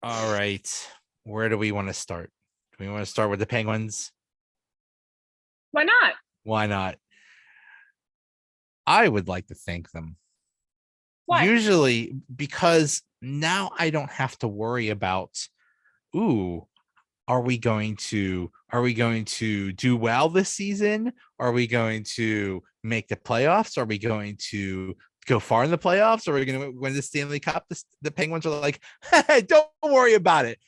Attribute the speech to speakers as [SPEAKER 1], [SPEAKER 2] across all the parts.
[SPEAKER 1] All right. Where do we want to start? Do we want to start with the Penguins?
[SPEAKER 2] Why not?
[SPEAKER 1] Why not? I would like to thank them.
[SPEAKER 2] Why?
[SPEAKER 1] Usually, because now I don't have to worry about, are we going to do well this season? Are we going to make the playoffs? Are we going to go far in the playoffs? Are we going to win the Stanley Cup? The Penguins are like, hey, don't worry about it.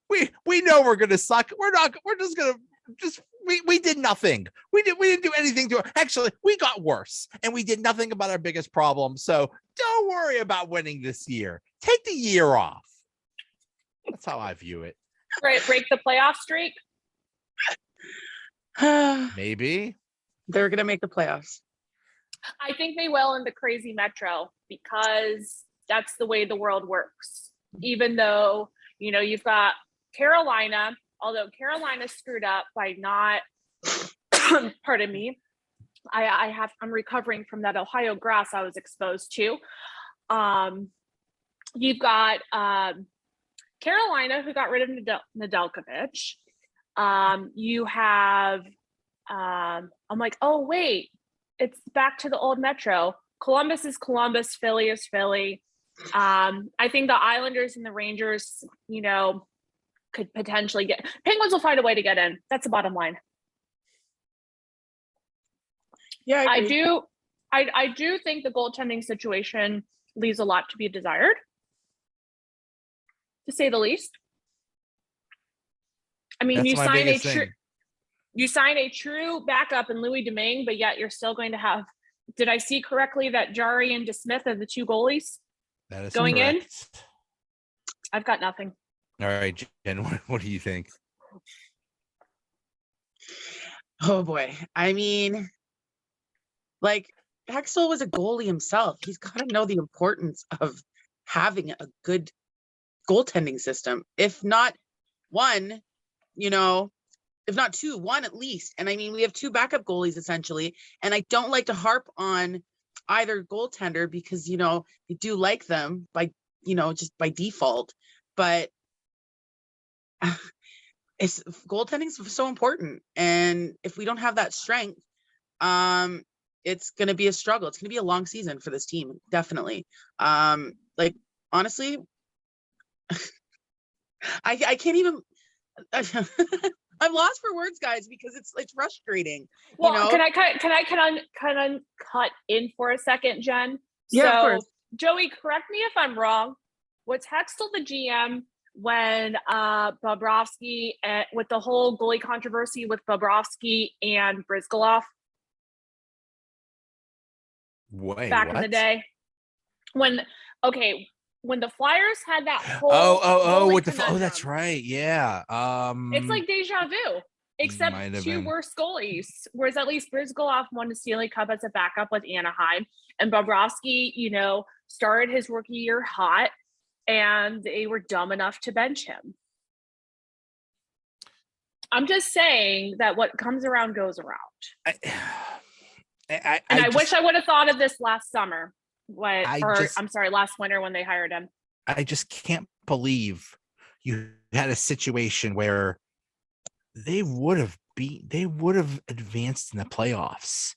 [SPEAKER 1] We know we're going to suck. We did nothing. We didn't do anything to it. Actually, we got worse and we did nothing about our biggest problem. So don't worry about winning this year. Take the year off. That's how I view it.
[SPEAKER 2] Break the playoff streak.
[SPEAKER 1] Maybe
[SPEAKER 3] they're going to make the playoffs.
[SPEAKER 2] I think they will in the crazy Metro because that's the way the world works. Even though, you've got Carolina, although Carolina screwed up by not, pardon me, I'm recovering from that Ohio grass I was exposed to. You've got Carolina, who got rid of Nedeljkovic. You have, I'm like, oh, wait, it's back to the old Metro. Columbus is Columbus, Philly is Philly. I think the Islanders and the Rangers, could potentially Penguins will find a way to get in. That's the bottom line.
[SPEAKER 3] Yeah,
[SPEAKER 2] I do think the goaltending situation leaves a lot to be desired, to say the least. I mean, you sign a true backup in Louis Domingue, but yet you're still going to have. Did I see correctly that Jari and DeSmith are the two goalies
[SPEAKER 1] that is
[SPEAKER 2] going
[SPEAKER 1] correct.
[SPEAKER 2] in? I've got nothing.
[SPEAKER 1] All right, Jen, what do you think?
[SPEAKER 3] Oh boy. I mean, like, Hextall was a goalie himself. He's got to know the importance of having a good goaltending system. If not one, if not two, one at least. And I mean, we have two backup goalies essentially. And I don't like to harp on either goaltender because, you do like them by, just by default. But goaltending is so important. And if we don't have that strength, it's going to be a struggle. It's going to be a long season for this team. Definitely. Honestly, I can't even, I'm lost for words, guys, because it's frustrating.
[SPEAKER 2] Well, can I cut in for a second, Jen?
[SPEAKER 3] Yeah,
[SPEAKER 2] so,
[SPEAKER 3] of course.
[SPEAKER 2] Joey, correct me if I'm wrong. Was Hextall the GM when Bobrovsky, with the whole goalie controversy with Bobrovsky and Brizgalov?
[SPEAKER 1] Wait,
[SPEAKER 2] back
[SPEAKER 1] what?
[SPEAKER 2] in the day? When the Flyers had that whole
[SPEAKER 1] that's right. Yeah.
[SPEAKER 2] It's like deja vu, except two worse goalies. Whereas at least Brizgalov won the Stanley Cup as a backup with Anaheim, and Bobrovsky, started his rookie year hot, and they were dumb enough to bench him. I'm just saying that what comes around goes around. I wish I would have thought of this last summer. Last winter when they hired him.
[SPEAKER 1] I just can't believe you had a situation where they would have advanced in the playoffs.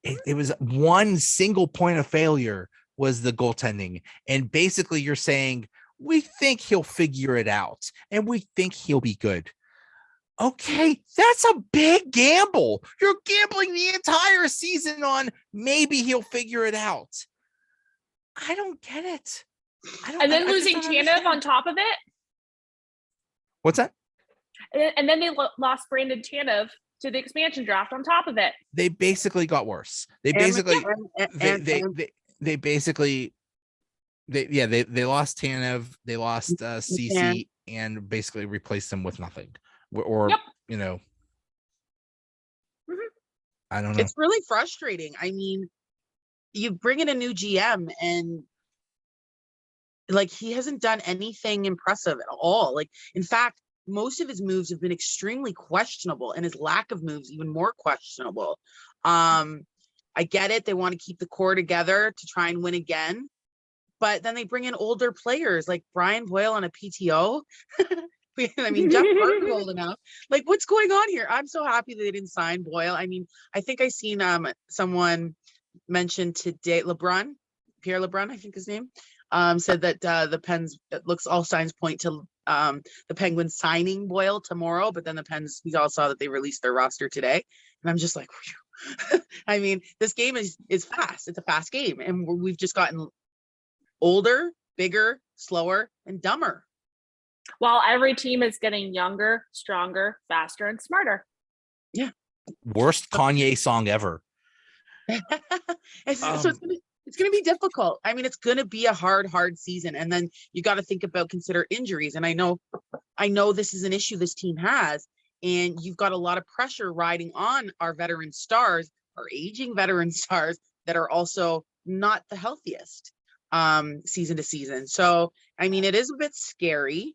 [SPEAKER 1] It was one single point of failure was the goaltending. And basically you're saying, we think he'll figure it out and we think he'll be good. Okay, that's a big gamble. You're gambling the entire season on maybe he'll figure it out. I don't get it.
[SPEAKER 2] And then losing Tanev on top of it.
[SPEAKER 1] What's that?
[SPEAKER 2] And then they lost Brandon Tanev to the expansion draft on top of it.
[SPEAKER 1] They basically got worse. They lost Tanev, they lost CC, and basically replaced them with nothing. Or
[SPEAKER 2] Mm-hmm.
[SPEAKER 1] I don't know.
[SPEAKER 3] It's really frustrating. I mean, you bring in a new GM and he hasn't done anything impressive at all. In fact, most of his moves have been extremely questionable, and his lack of moves even more questionable. I get it. They want to keep the core together to try and win again. but then they bring in older players like Brian Boyle on a PTO. I mean, Jeff Carter's old enough. Like, what's going on here? I'm so happy that they didn't sign Boyle. I mean, I think I seen someone mentioned today, Pierre LeBrun, I think his name, said that the Pens, it looks all signs point to the Penguins signing Boyle tomorrow, but then the Pens, we all saw that they released their roster today. And I'm just like, I mean, this game is fast. It's a fast game. And we've just gotten older, bigger, slower, and dumber.
[SPEAKER 2] While every team is getting younger, stronger, faster, and smarter.
[SPEAKER 3] Yeah.
[SPEAKER 1] Worst Kanye song ever.
[SPEAKER 3] So it's gonna be difficult. I mean, it's gonna be a hard season. And then you got to consider injuries. And I know this is an issue this team has, and you've got a lot of pressure riding on our veteran stars, our aging veteran stars that are also not the healthiest season to season. So, I mean, it is a bit scary.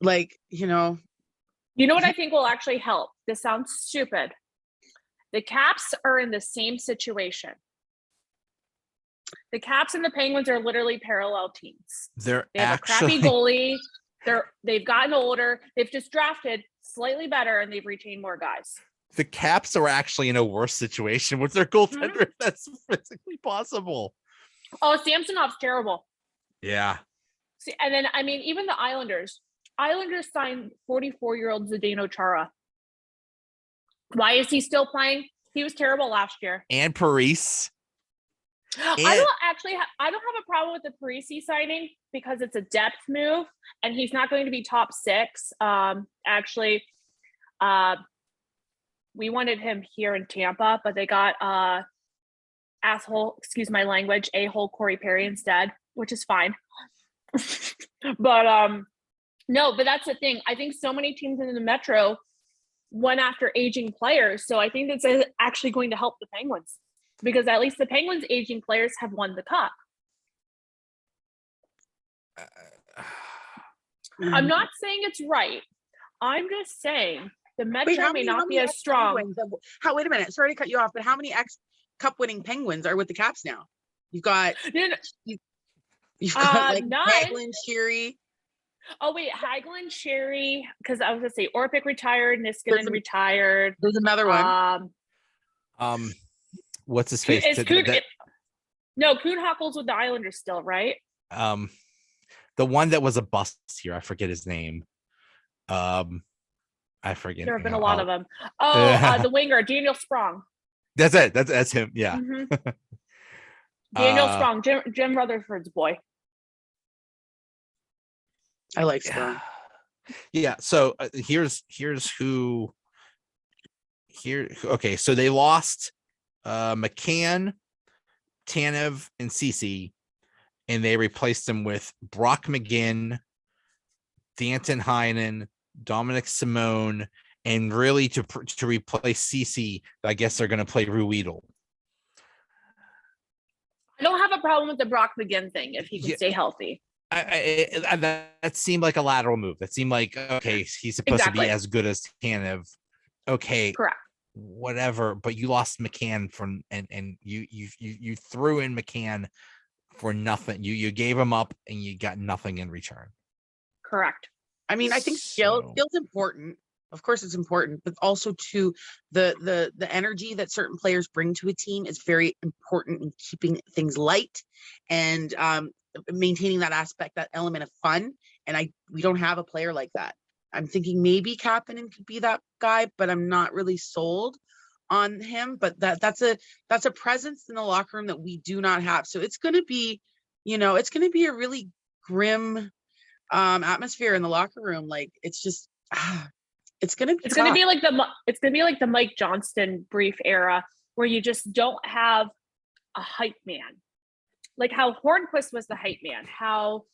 [SPEAKER 3] Like, you know what
[SPEAKER 2] I think will actually help? This sounds stupid. The Caps are in the same situation. The Caps and the Penguins are literally parallel teams. They have a crappy goalie. They've gotten older. They've just drafted slightly better, and they've retained more guys.
[SPEAKER 1] The Caps are actually in a worse situation with their goaltender. If that's physically possible.
[SPEAKER 2] Oh, Samsonov's terrible.
[SPEAKER 1] Yeah.
[SPEAKER 2] See, and then, I mean, even the Islanders signed 44-year-old Zdeno Chara. Why is he still playing? He was terrible last year.
[SPEAKER 1] And Parise.
[SPEAKER 2] I don't have a problem with the Parise signing because it's a depth move, and he's not going to be top 6. Actually, we wanted him here in Tampa, but they got excuse my language, a-hole Corey Perry instead, which is fine. But no, but that's the thing. I think so many teams in the Metro went after aging players. So I think that's actually going to help the Penguins, because at least the Penguins' aging players have won the cup. I'm not saying it's right. I'm just saying the Metro may not be as strong.
[SPEAKER 3] Wait a minute. Sorry to cut you off, but how many cup winning Penguins are with the Caps now? You've got you've got like Hagelin, Sherry.
[SPEAKER 2] Oh wait, Hagelin, Sherry, because I was gonna say Orpik retired, Niskanen retired.
[SPEAKER 3] There's another one.
[SPEAKER 1] What's his face?
[SPEAKER 2] No, Kuhnhackels with the Islanders still, right?
[SPEAKER 1] The one that was a bust here, I forget his name. I forget.
[SPEAKER 2] There have been a lot of them. Oh, the winger, Daniel Sprong.
[SPEAKER 1] That's it. That's him. Yeah.
[SPEAKER 2] Mm-hmm. Daniel Sprong, Jim Rutherford's boy.
[SPEAKER 3] I like Sprong.
[SPEAKER 1] Yeah. So here's who. Here. Okay. So they lost McCann, Tanev, and Ceci, and they replaced them with Brock McGinn, Danton Heinen, Dominic Simone, and really to replace Ceci, I guess they're going to play Ruedel.
[SPEAKER 2] I don't have a problem with the Brock McGinn thing if he can stay healthy.
[SPEAKER 1] That seemed like a lateral move. That seemed like, okay, he's supposed to be as good as Tanev. Okay,
[SPEAKER 2] correct.
[SPEAKER 1] Whatever, but you lost McCann and you threw in McCann for nothing. You gave him up and you got nothing in return.
[SPEAKER 2] Correct.
[SPEAKER 3] I mean, I think skill's important. Of course it's important, but also to the energy that certain players bring to a team is very important in keeping things light and maintaining that aspect, that element of fun. And we don't have a player like that. I'm thinking maybe Kapanen could be that guy, but I'm not really sold on him. But that's a presence in the locker room that we do not have. So it's going to be, it's going to be a really grim atmosphere in the locker room. Like it's just, it's going to be
[SPEAKER 2] like the Mike Johnston brief era where you just don't have a hype man, like how Hornquist was the hype man, how,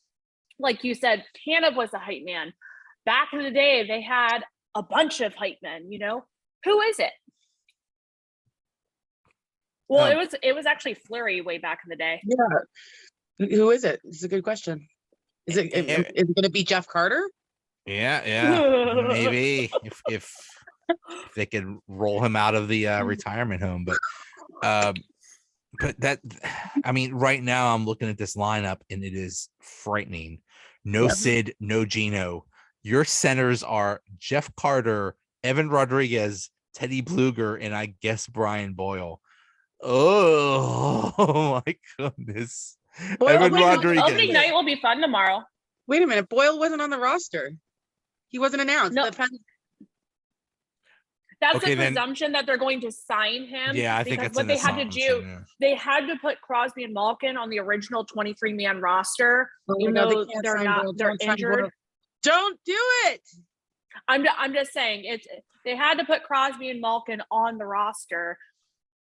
[SPEAKER 2] like you said, Tanev was the hype man. Back in the day, they had a bunch of hype men, Who is it? Well, it was actually Fleury way back in the day.
[SPEAKER 3] Yeah. Who is it? It's a good question. Is it going to be Jeff Carter?
[SPEAKER 1] Yeah. Maybe if they could roll him out of the retirement home. But But that, I mean, right now I'm looking at this lineup and it is frightening. No
[SPEAKER 3] Yep.
[SPEAKER 1] Sid, no Gino. Your centers are Jeff Carter, Evan Rodriguez, Teddy Bluger, and I guess Brian Boyle. Oh my goodness.
[SPEAKER 3] Boyle,
[SPEAKER 1] Evan
[SPEAKER 3] wait,
[SPEAKER 1] Rodriguez.
[SPEAKER 2] Opening night will be fun tomorrow.
[SPEAKER 3] Wait a minute. Boyle wasn't on the roster. He wasn't announced.
[SPEAKER 2] No. That's
[SPEAKER 1] Okay,
[SPEAKER 2] the
[SPEAKER 1] then-
[SPEAKER 2] presumption that they're going to sign him.
[SPEAKER 1] Yeah, I think
[SPEAKER 2] because
[SPEAKER 1] it's
[SPEAKER 2] what
[SPEAKER 1] an
[SPEAKER 2] they had to
[SPEAKER 1] assumption,
[SPEAKER 2] do,
[SPEAKER 1] yeah.
[SPEAKER 2] they had to put Crosby and Malkin on the original 23-man roster,
[SPEAKER 3] Oh,
[SPEAKER 2] even
[SPEAKER 3] no, they
[SPEAKER 2] though
[SPEAKER 3] can't
[SPEAKER 2] they're
[SPEAKER 3] sign
[SPEAKER 2] not,
[SPEAKER 3] Boyle.
[SPEAKER 2] they're
[SPEAKER 3] Don't sign
[SPEAKER 2] injured.
[SPEAKER 3] Boyle. Don't do it.
[SPEAKER 2] I'm just saying they had to put Crosby and Malkin on the roster.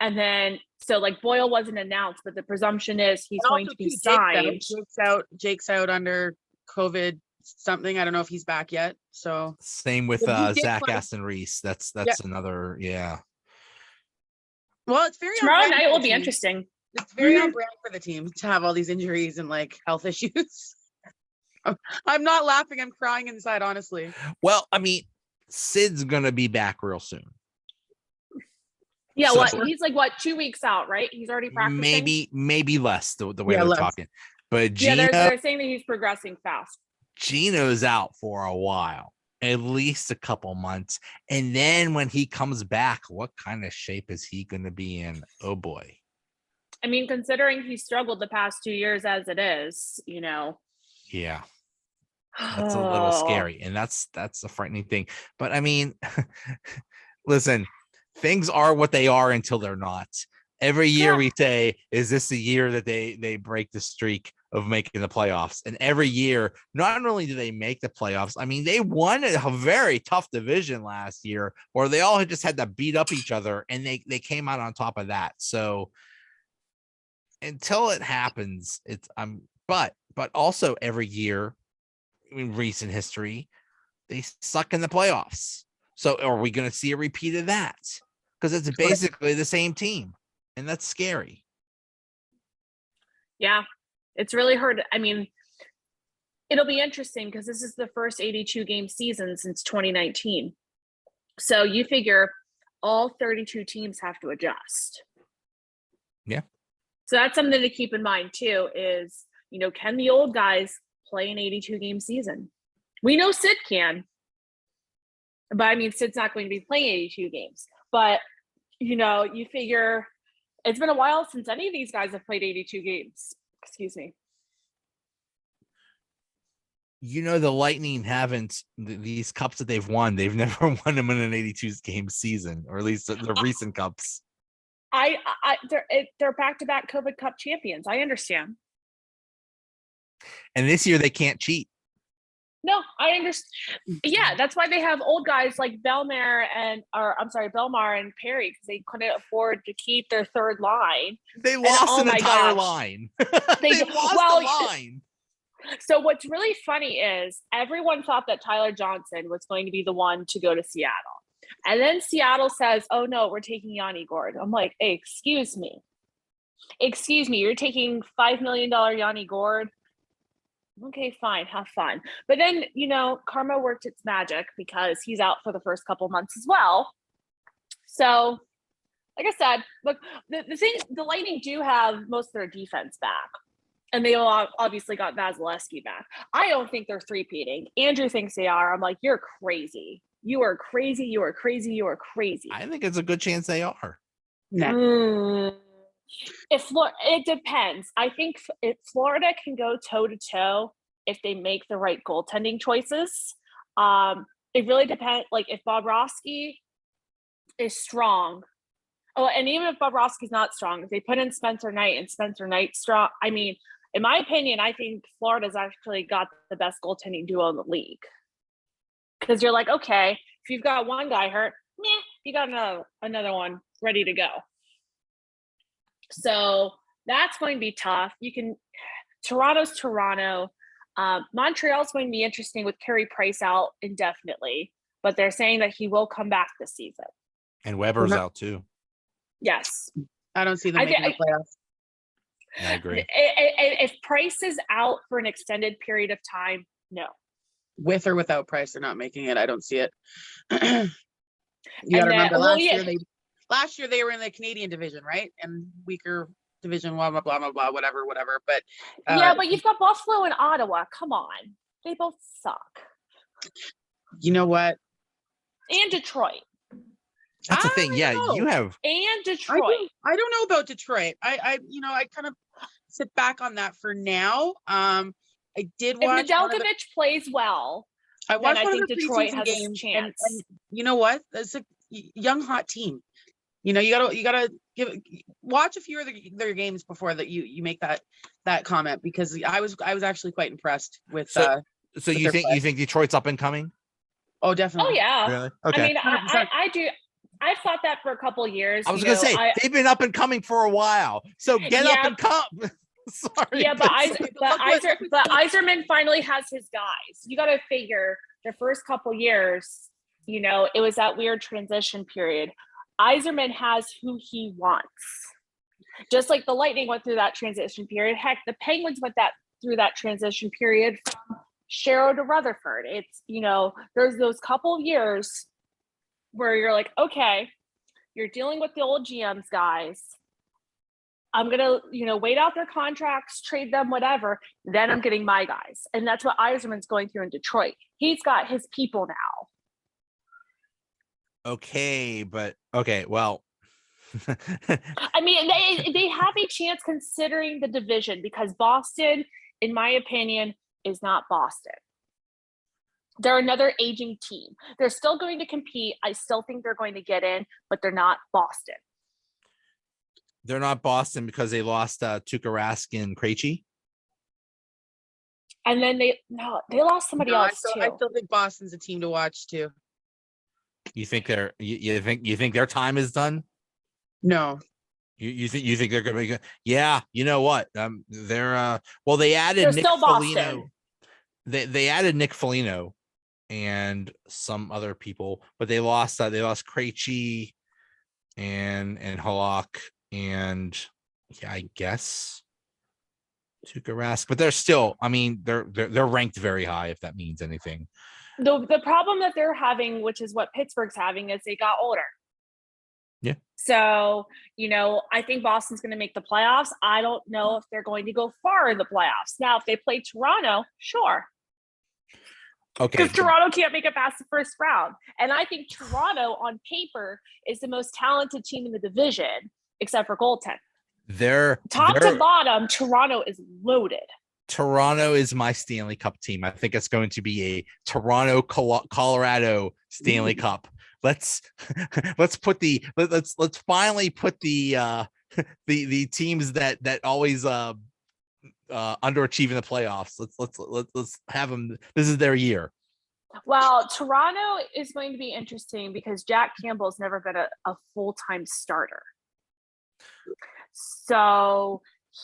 [SPEAKER 2] And then, so like Boyle wasn't announced, but the presumption is he's
[SPEAKER 3] And
[SPEAKER 2] going
[SPEAKER 3] also,
[SPEAKER 2] to be
[SPEAKER 3] too,
[SPEAKER 2] signed.
[SPEAKER 3] Jake's out under COVID something. I don't know if he's back yet. So
[SPEAKER 1] Same with
[SPEAKER 3] But he did
[SPEAKER 1] Zach
[SPEAKER 3] play.
[SPEAKER 1] Aston Reese. That's another, yeah.
[SPEAKER 3] well, it's very on
[SPEAKER 2] Tomorrow
[SPEAKER 3] brand
[SPEAKER 2] night
[SPEAKER 3] for
[SPEAKER 2] will
[SPEAKER 3] the
[SPEAKER 2] be
[SPEAKER 3] team.
[SPEAKER 2] interesting.
[SPEAKER 3] It's very on brand for the team to have all these injuries and like health issues. I'm not laughing. I'm crying inside, honestly.
[SPEAKER 1] Well, I mean, Sid's gonna be back real soon.
[SPEAKER 2] Yeah,
[SPEAKER 1] So-
[SPEAKER 2] he's like 2 weeks out, right? He's already practicing.
[SPEAKER 1] Maybe less the way
[SPEAKER 3] Yeah,
[SPEAKER 1] they're
[SPEAKER 3] less.
[SPEAKER 1] talking. But
[SPEAKER 2] Yeah,
[SPEAKER 1] Gino,
[SPEAKER 2] they're saying that he's progressing fast.
[SPEAKER 1] Gino's out for a while, at least a couple months. And then when he comes back, what kind of shape is he going to be in? Oh boy.
[SPEAKER 2] I mean, considering he struggled the past 2 years as it is, you know.
[SPEAKER 1] Yeah. That's a little scary. And that's a frightening thing. But I mean, listen, things are what they are until they're not. Every year we say, is this the year that they break the streak of making the playoffs? And every year, not only do they make the playoffs, I mean, they won a very tough division last year where they all just had to beat up each other and they came out on top of that. So until it happens, it's but also every year in recent history, they suck in the playoffs. So are we going to see a repeat of that? Because it's basically the same team. And that's scary.
[SPEAKER 2] Yeah, it's really hard. I mean, it'll be interesting because this is the first 82 game season since 2019. So you figure all 32 teams have to adjust.
[SPEAKER 1] Yeah.
[SPEAKER 2] So that's something to keep in mind too is, you know, can the old guys play an 82 game season? We know Sid can. But I mean, Sid's not going to be playing 82 games. But, you know, you figure it's been a while since any of these guys have played 82 games. Excuse me.
[SPEAKER 1] You know, the Lightning haven't, these cups that they've won, they've never won them in an 82 game season, or at least the recent cups.
[SPEAKER 2] They're back-to-back COVID Cup champions. I understand.
[SPEAKER 1] And this year they can't cheat.
[SPEAKER 2] No, I understand. Yeah, that's why they have old guys like Belmar and Perry, because they couldn't afford to keep their third line.
[SPEAKER 1] They lost
[SPEAKER 2] oh
[SPEAKER 1] an
[SPEAKER 2] my
[SPEAKER 1] entire
[SPEAKER 2] gosh.
[SPEAKER 1] line.
[SPEAKER 2] They
[SPEAKER 1] They
[SPEAKER 2] did-
[SPEAKER 1] lost
[SPEAKER 2] well,
[SPEAKER 1] the line.
[SPEAKER 2] So what's really funny is everyone thought that Tyler Johnson was going to be the one to go to Seattle. And then Seattle says, oh no, we're taking Yanni Gord. I'm like, hey, excuse me, you're taking $5 million Yanni Gord? Okay, fine, have fun. But then, you know, karma worked its magic because he's out for the first couple months as well. So, like I said, look, the Lightning do have most of their defense back. And they obviously got Vasilevsky back. I don't think they're three-peating. Andrew thinks they are. I'm like, you're crazy. You are crazy. You are crazy. You are crazy.
[SPEAKER 1] I think it's a good chance they are.
[SPEAKER 2] It depends. I think if Florida can go toe-to-toe if they make the right goaltending choices, it really depends. Like if Bobrovsky is strong, and even if Bobrovsky's not strong, if they put in Spencer Knight and Spencer Knight's strong, I mean, in my opinion, I think Florida's actually got the best goaltending duo in the league. Because you're like, okay, if you've got one guy hurt, you got another one ready to go. So that's going to be tough. Toronto's Toronto. Montreal's going to be interesting with Carey Price out indefinitely, but they're saying that he will come back this season.
[SPEAKER 1] And Weber's out too.
[SPEAKER 2] Yes.
[SPEAKER 3] I don't see them making the playoffs.
[SPEAKER 1] I agree.
[SPEAKER 2] If Price is out for an extended period of time, no.
[SPEAKER 3] With or without Price, they're not making it. I don't see it. You got to remember last year they were in the Canadian division, right? And weaker division, blah, blah, blah, blah, blah, whatever. But
[SPEAKER 2] yeah, but you've got Buffalo and Ottawa. Come on. They both suck.
[SPEAKER 3] you know what?
[SPEAKER 2] And Detroit.
[SPEAKER 1] That's the thing.
[SPEAKER 3] I
[SPEAKER 1] Yeah,
[SPEAKER 3] don't know.
[SPEAKER 1] you have.
[SPEAKER 2] And Detroit.
[SPEAKER 3] I don't know about Detroit. I kind of sit back on that for now. I did watch.
[SPEAKER 2] If Nedeljkovic plays well,
[SPEAKER 3] I watched
[SPEAKER 2] I
[SPEAKER 3] one of
[SPEAKER 2] think
[SPEAKER 3] the
[SPEAKER 2] Detroit
[SPEAKER 3] preseason
[SPEAKER 2] has a
[SPEAKER 3] games,
[SPEAKER 2] chance.
[SPEAKER 3] and you know what? It's a young hot team. You gotta watch a few of their games before that you make that comment, because I was actually quite impressed with.
[SPEAKER 1] So you
[SPEAKER 3] their play.
[SPEAKER 1] think Detroit's up and coming?
[SPEAKER 3] Oh,
[SPEAKER 2] Oh
[SPEAKER 3] definitely.
[SPEAKER 2] yeah.
[SPEAKER 1] Really? Okay.
[SPEAKER 2] I mean,
[SPEAKER 3] 100%.
[SPEAKER 2] I do. I've thought that for a couple of years.
[SPEAKER 1] I was gonna say they've been up and coming for a while. So get up and come. Sorry.
[SPEAKER 2] Yeah, but Yzerman finally has his guys. You got to figure the first couple years, it was that weird transition period. Yzerman has who he wants. Just like the Lightning went through that transition period. Heck, the Penguins went through that transition period from Chefero to Rutherford. It's, there's those couple of years where you're like, okay, you're dealing with the old GMs guys. I'm going to, wait out their contracts, trade them, whatever. Then I'm getting my guys. And that's what Yzerman's going through in Detroit. He's got his people now.
[SPEAKER 1] Okay, well.
[SPEAKER 2] I mean, they have a chance considering the division, because Boston, in my opinion, is not Boston. They're another aging team. They're still going to compete. I still think they're going to get in, but they're not Boston.
[SPEAKER 1] They're not Boston because they lost Tuukka Rask and Krejci.
[SPEAKER 2] And then they lost somebody else too.
[SPEAKER 3] I still think Boston's a team to watch too.
[SPEAKER 1] You think you think their time is done?
[SPEAKER 3] No.
[SPEAKER 1] You think they're going to be good? Yeah. You know what? They're they added Nick Foligno. They added Nick Foligno and some other people, but they lost Krejci and Halak and I guess Tuukka Rask, but they're still, I mean, they're ranked very high, if that means anything.
[SPEAKER 2] The problem that they're having, which is what Pittsburgh's having, is they got older.
[SPEAKER 1] Yeah.
[SPEAKER 2] So, I think Boston's going to make the playoffs. I don't know if they're going to go far in the playoffs. Now, if they play Toronto, sure.
[SPEAKER 1] Okay.
[SPEAKER 2] Because Toronto can't make it past the first round. And I think Toronto, on paper, is the most talented team in the division, except for goaltending.
[SPEAKER 1] They're
[SPEAKER 2] top to bottom, Toronto is loaded.
[SPEAKER 1] Toronto is my Stanley Cup team. I think it's going to be a Toronto, Colorado Stanley Cup. Let's finally put the teams that always underachieve in the playoffs. Let's have them. This is their year.
[SPEAKER 2] Well, Toronto is going to be interesting because Jack Campbell's never been a full-time starter. So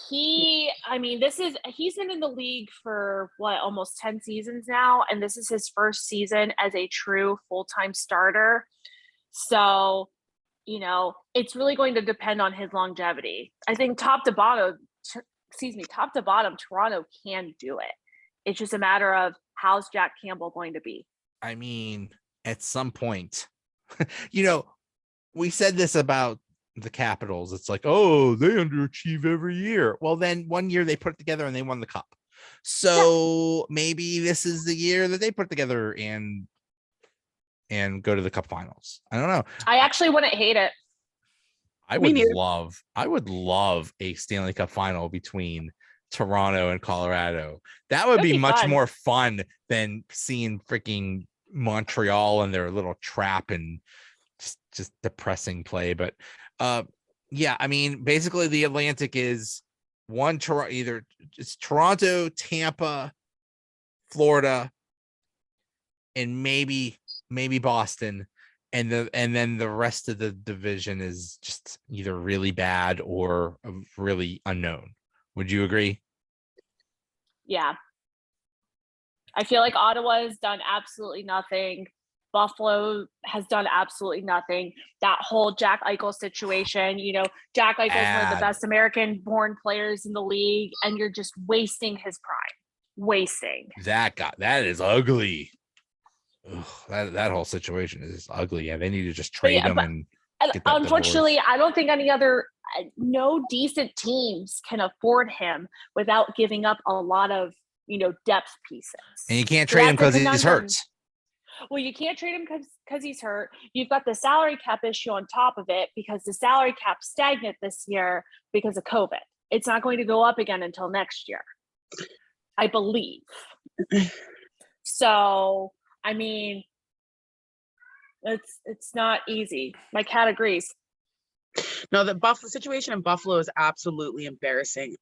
[SPEAKER 2] he's been in the league for almost 10 seasons now, and this is his first season as a true full-time starter. So, it's really going to depend on his longevity. I think top to bottom, Toronto can do it. It's just a matter of how's Jack Campbell going to be.
[SPEAKER 1] I mean, at some point, we said this about the Capitals. It's like, oh, they underachieve every year. Well, then one year they put it together and they won the cup. So maybe this is the year that they put it together and go to the cup finals. I don't know.
[SPEAKER 2] I actually wouldn't hate it.
[SPEAKER 1] I would love a Stanley Cup final between Toronto and Colorado. That would be much more fun than seeing freaking Montreal and their little trap and just depressing play. But yeah, I mean, basically the Atlantic is either it's Toronto, Tampa, Florida, and maybe Boston. And then the rest of the division is just either really bad or really unknown. Would you agree?
[SPEAKER 2] Yeah. I feel like Ottawa has done absolutely nothing. Buffalo has done absolutely nothing. That whole Jack Eichel situation, Jack Eichel's one of the best American-born players in the league, and you're just wasting his prime. Wasting.
[SPEAKER 1] That is ugly. Ugh, that whole situation is ugly. Yeah, they need to just trade him and
[SPEAKER 2] And
[SPEAKER 1] get that
[SPEAKER 2] unfortunately,
[SPEAKER 1] divorce.
[SPEAKER 2] I don't think no decent teams can afford him without giving up a lot of, depth pieces.
[SPEAKER 1] And you can't
[SPEAKER 2] So
[SPEAKER 1] trade him
[SPEAKER 2] that's a
[SPEAKER 1] because he's
[SPEAKER 2] conundrum.
[SPEAKER 1] hurt.
[SPEAKER 2] Well, you can't trade him because he's hurt. You've got the salary cap issue on top of it because the salary cap stagnant this year because of COVID. It's not going to go up again until next year, I believe. So, I mean, it's not easy. My cat agrees.
[SPEAKER 3] No, the Buffalo situation in Buffalo is absolutely embarrassing.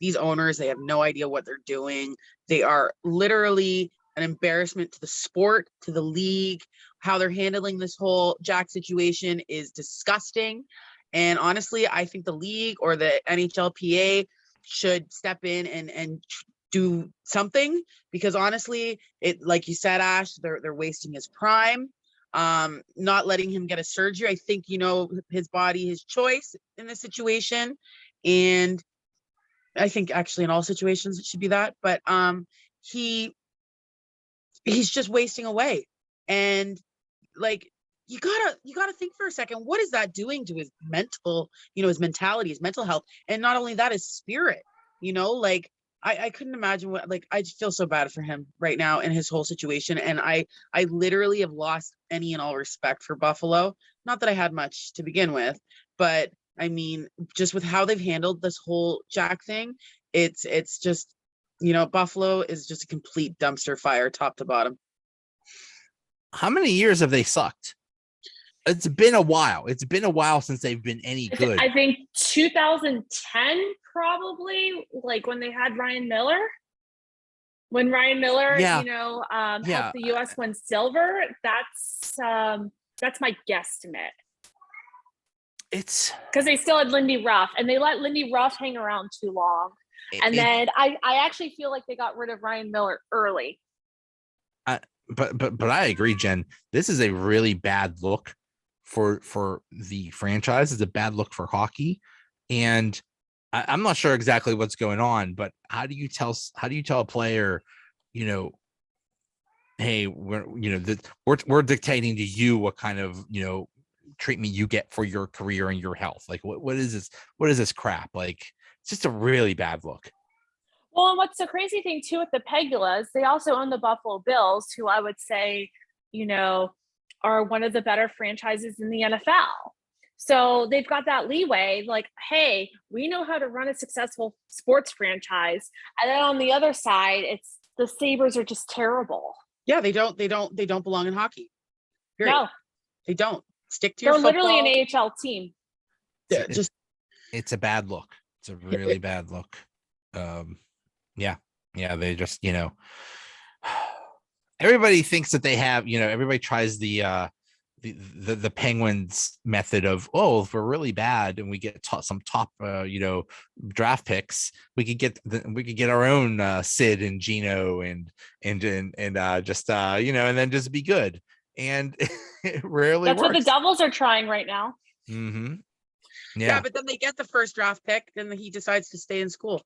[SPEAKER 3] These owners, they have no idea what they're doing. They are literally an embarrassment to the sport, to the league. How they're handling this whole Jack situation is disgusting. And honestly, I think the league or the NHLPA should step in and do something, because honestly, like you said, Ash, they're wasting his prime. Not letting him get a surgery. I think, his body, his choice in this situation. And I think actually in all situations it should be that, but he's just wasting away. And like, you gotta think for a second, what is that doing to his mental, his mentality, his mental health? And not only that, his spirit, like, I couldn't imagine what, like, I just feel so bad for him right now in his whole situation. And I literally have lost any and all respect for Buffalo. Not that I had much to begin with, but I mean, just with how they've handled this whole Jack thing, it's just, Buffalo is just a complete dumpster fire, top to bottom.
[SPEAKER 1] How many years have they sucked? It's been a while. It's been a while since they've been any good.
[SPEAKER 2] I think 2010, probably, like when they had Ryan Miller. When Ryan Miller, helped the U.S. win silver. That's my guesstimate.
[SPEAKER 1] It's
[SPEAKER 2] because they still had Lindy Ruff, and they let Lindy Ruff hang around too long. And then I actually feel like they got rid of Ryan Miller early.
[SPEAKER 1] But I agree, Jen. This is a really bad look for the franchise. It's a bad look for hockey, and I'm not sure exactly what's going on. But how do you tell a player, hey, we're dictating to you what kind of treatment you get for your career and your health? Like, what is this? What is this crap? Like, it's just a really bad look.
[SPEAKER 2] Well, and what's the crazy thing too with the Pegulas, they also own the Buffalo Bills, who I would say, are one of the better franchises in the NFL. So they've got that leeway, like, hey, we know how to run a successful sports franchise. And then on the other side, it's the Sabres are just terrible.
[SPEAKER 3] Yeah, they don't belong in hockey. Period. No, they don't. Stick to your
[SPEAKER 2] football.
[SPEAKER 3] They're
[SPEAKER 2] literally an AHL team.
[SPEAKER 3] Yeah,
[SPEAKER 1] it's a bad look. It's a really bad look. Yeah, they just, everybody thinks that they have, everybody tries the Penguins method of, if we're really bad and we get some top draft picks, we could get our own Sid and Gino and just and then just be good. And it rarely
[SPEAKER 2] That's
[SPEAKER 1] works.
[SPEAKER 2] what the Devils are trying right now.
[SPEAKER 1] Mm-hmm.
[SPEAKER 3] Yeah, but then they get the first draft pick, then he decides to stay in school.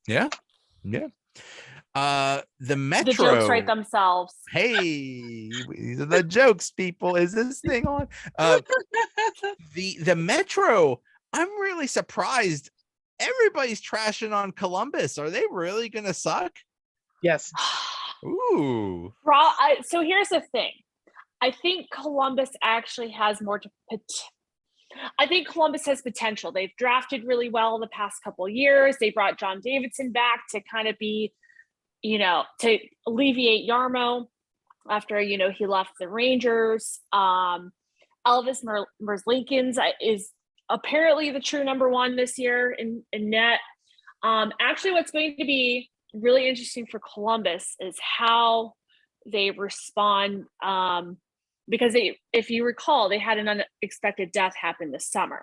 [SPEAKER 1] Yeah. The Metro.
[SPEAKER 2] The jokes write themselves.
[SPEAKER 1] Hey, these are the jokes, people. Is this thing on? The Metro. I'm really surprised. Everybody's trashing on Columbus. Are they really gonna suck?
[SPEAKER 3] Yes.
[SPEAKER 1] Ooh.
[SPEAKER 2] So here's the thing. I think Columbus actually has more to. I think Columbus has potential. They've drafted really well the past couple of years. They brought John Davidson back to kind of be, to alleviate Yarmo after, he left the Rangers. Elvis Merzlikins is apparently the true number one this year in net. Actually, what's going to be really interesting for Columbus is how they respond, because if you recall, they had an unexpected death happen this summer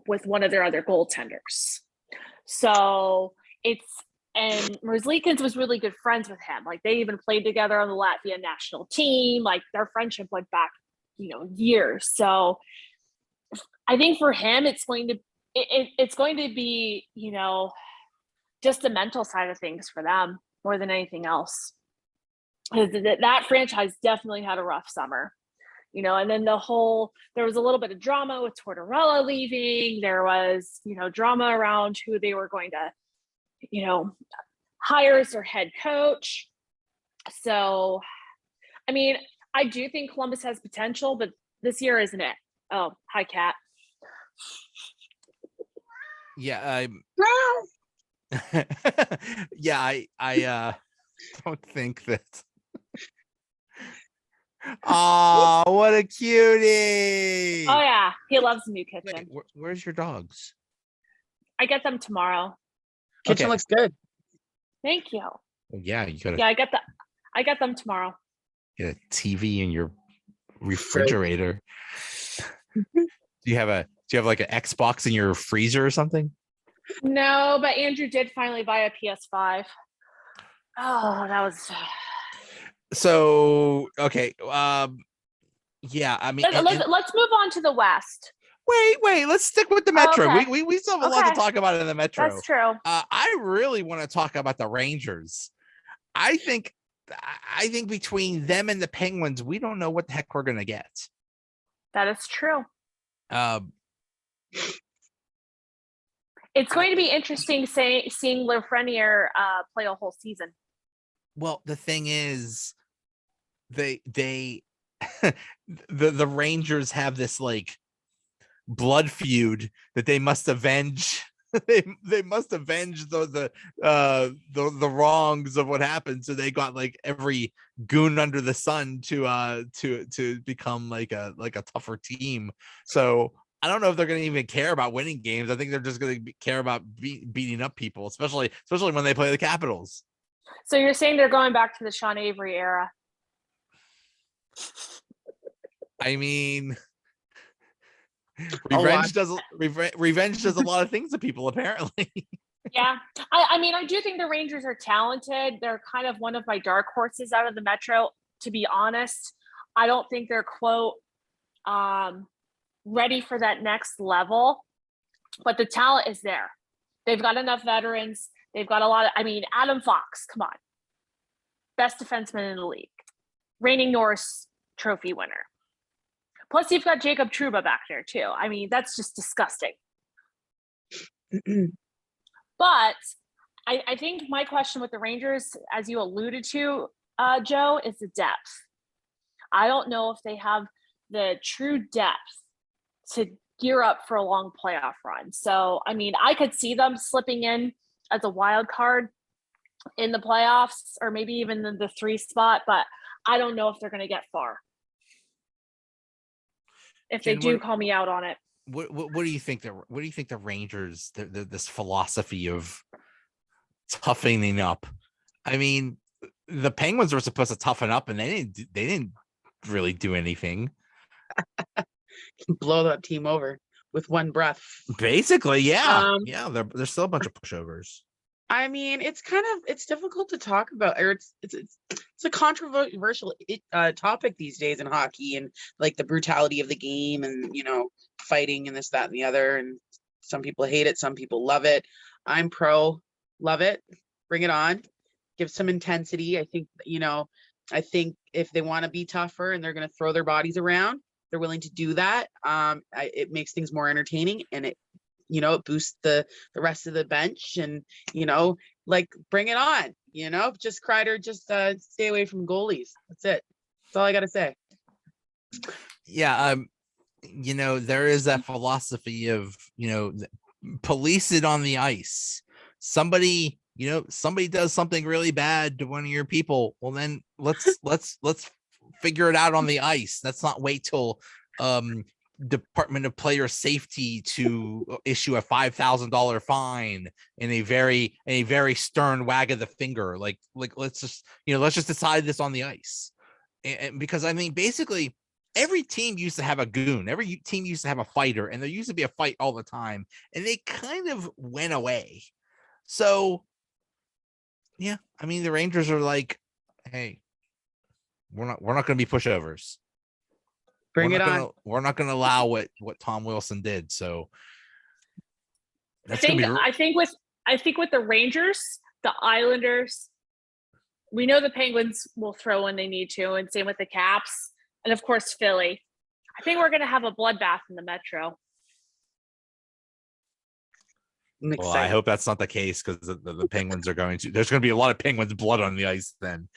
[SPEAKER 2] with one of their other goaltenders. So and Merzlikins was really good friends with him. Like, they even played together on the Latvia national team. Like, their friendship went back, years. So I think for him, it's going to be, just the mental side of things for them more than anything else. That franchise definitely had a rough summer. And then there was a little bit of drama with Tortorella leaving. There was, drama around who they were going to, hire as their head coach. So, I mean, I do think Columbus has potential, but this year isn't it. Oh, hi, Kat.
[SPEAKER 1] Yeah, I don't think that. Oh, what a cutie!
[SPEAKER 2] Oh yeah, he loves the new kitchen.
[SPEAKER 1] Wait, where's your dogs?
[SPEAKER 2] I get them tomorrow.
[SPEAKER 3] Kitchen looks good.
[SPEAKER 2] Thank you.
[SPEAKER 1] Well, yeah, you gotta.
[SPEAKER 2] Yeah, I get them tomorrow.
[SPEAKER 1] Get a TV in your refrigerator. Do you have like an Xbox in your freezer or something?
[SPEAKER 2] No, but Andrew did finally buy a PS5. Oh, that was.
[SPEAKER 1] So okay, yeah. I mean,
[SPEAKER 2] let's move on to the West.
[SPEAKER 1] Wait. Let's stick with the Metro.
[SPEAKER 2] Okay.
[SPEAKER 1] We still have a lot to talk about in the Metro.
[SPEAKER 2] That's true.
[SPEAKER 1] I really want to talk about the Rangers. I think between them and the Penguins, we don't know what the heck we're gonna get.
[SPEAKER 2] That is true. It's going to be interesting seeing Lafreniere play a whole season.
[SPEAKER 1] Well, the thing is, they the Rangers have this like blood feud that they must avenge. they must avenge the wrongs of what happened. So they got like every goon under the sun to become like a tougher team. So I don't know if they're going to even care about winning games. I think they're just going to care about beating up people, especially when they play the Capitals.
[SPEAKER 2] So you're saying they're going back to the Sean Avery era?
[SPEAKER 1] I mean, revenge does a lot of things to people, apparently.
[SPEAKER 2] Yeah, I mean, I do think the Rangers are talented. They're kind of one of my dark horses out of the Metro. To be honest, I don't think they're quote ready for that next level, but the talent is there. They've got enough veterans. They've got a lot of, Adam Fox, come on. Best defenseman in the league. Reigning Norris Trophy winner. Plus, you've got Jacob Trouba back there, too. I mean, that's just disgusting. But I think my question with the Rangers, as you alluded to, Joe, is the depth. I don't know if they have the true depth to gear up for a long playoff run. So, I could see them slipping in as a wild card in the playoffs, or maybe even the 3 spot, but I don't know if they're going to get far. If they do, call me out on it.
[SPEAKER 1] What do you think? What do you think the Rangers? This philosophy of toughening up. I mean, the Penguins were supposed to toughen up, and they didn't really do anything.
[SPEAKER 3] Blow that team over with one breath.
[SPEAKER 1] Basically, yeah. There's still a bunch of pushovers.
[SPEAKER 3] I mean, it's difficult to talk about, or it's a controversial topic these days in hockey, and like the brutality of the game, and fighting and this, that, and the other. And some people hate it, some people love it. I'm pro, love it, bring it on, give some intensity. I think if they want to be tougher and they're going to throw their bodies around, they're willing to do that. It makes things more entertaining, and it boosts the rest of the bench, and bring it on. Just Kreider, just stay away from goalies. That's it. That's all I gotta say.
[SPEAKER 1] Yeah, there is that philosophy of police it on the ice. Somebody does something really bad to one of your people. Well, then let's figure it out on the ice. Let's not wait till Department of Player Safety to issue a $5,000 fine and a very stern wag of the finger. Like let's just decide this on the ice. And because basically every team used to have a goon, every team used to have a fighter, and there used to be a fight all the time, and they kind of went away. So yeah, the Rangers are like, hey, we're not going to be pushovers.
[SPEAKER 3] Bring it on.
[SPEAKER 1] We're not going to allow what Tom Wilson did. So
[SPEAKER 2] I think with the Rangers, the Islanders, we know the Penguins will throw when they need to, and same with the Caps, and of course Philly. I think we're gonna have a bloodbath in the Metro.
[SPEAKER 3] I'm
[SPEAKER 1] Well, I
[SPEAKER 3] excited.
[SPEAKER 1] hope that's not the case because the Penguins are going to. There's going to be a lot of Penguins blood on the ice then,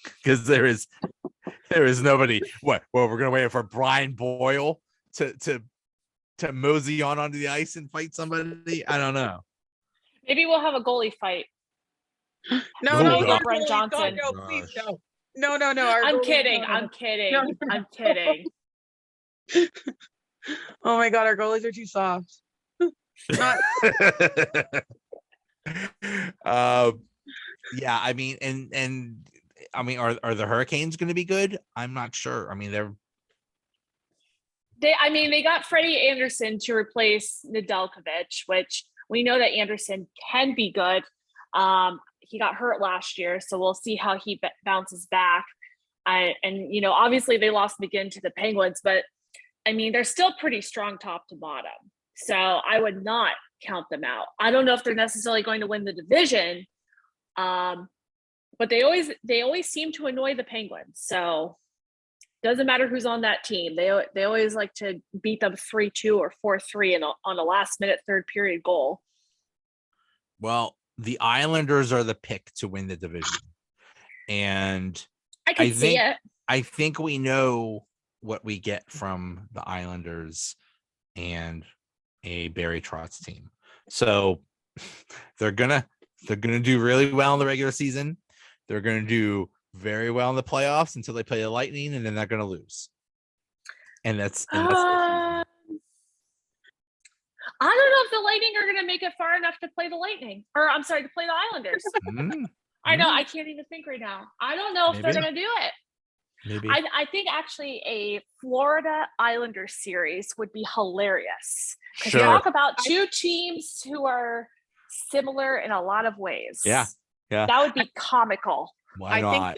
[SPEAKER 1] because there is nobody. What? Well, we're going to wait for Brian Boyle to mosey onto the ice and fight somebody. I don't know.
[SPEAKER 2] Maybe we'll have a goalie fight.
[SPEAKER 3] No,
[SPEAKER 1] Oh,
[SPEAKER 3] no,
[SPEAKER 1] God.
[SPEAKER 3] no,
[SPEAKER 2] Brent
[SPEAKER 3] God,
[SPEAKER 2] Johnson.
[SPEAKER 3] no, please
[SPEAKER 1] Gosh.
[SPEAKER 3] no. No. Our
[SPEAKER 2] I'm
[SPEAKER 3] goalie-
[SPEAKER 2] kidding.
[SPEAKER 3] no.
[SPEAKER 2] I'm kidding.
[SPEAKER 3] No.
[SPEAKER 2] I'm kidding.
[SPEAKER 3] Oh my God, our goalies are too soft. Not
[SPEAKER 1] Yeah, I mean, and I mean, are the Hurricanes going to be good? I'm not sure. I mean,
[SPEAKER 2] They got Freddie Anderson to replace Nedeljkovic, which we know that Anderson can be good. He got hurt last year, so we'll see how he bounces back. And obviously they lost McGinn to the Penguins, but I mean, they're still pretty strong top to bottom. So I would not count them out. I don't know if they're necessarily going to win the division, but they always seem to annoy the Penguins. So doesn't matter who's on that team. They always like to beat them 3-2 or 4-3 on a last minute third period goal.
[SPEAKER 1] well, the Islanders are the pick to win the division, and
[SPEAKER 2] I can see it.
[SPEAKER 1] I think we know what we get from the Islanders and a Barry Trotz team. So they're gonna do really well in the regular season. They're gonna do very well in the playoffs until they play the Lightning, and then they're gonna lose. And that's the season.
[SPEAKER 2] I don't know if the Lightning are going to make it far enough to play the Lightning, or I'm sorry, to play the Islanders. I know, I can't even think right now. I don't know if they're going to do it.
[SPEAKER 1] Maybe.
[SPEAKER 2] I think actually a Florida Islanders series would be hilarious.
[SPEAKER 1] Sure.
[SPEAKER 2] Talk about two teams who are similar in a lot of ways.
[SPEAKER 1] Yeah.
[SPEAKER 2] That would be comical.
[SPEAKER 1] Why not?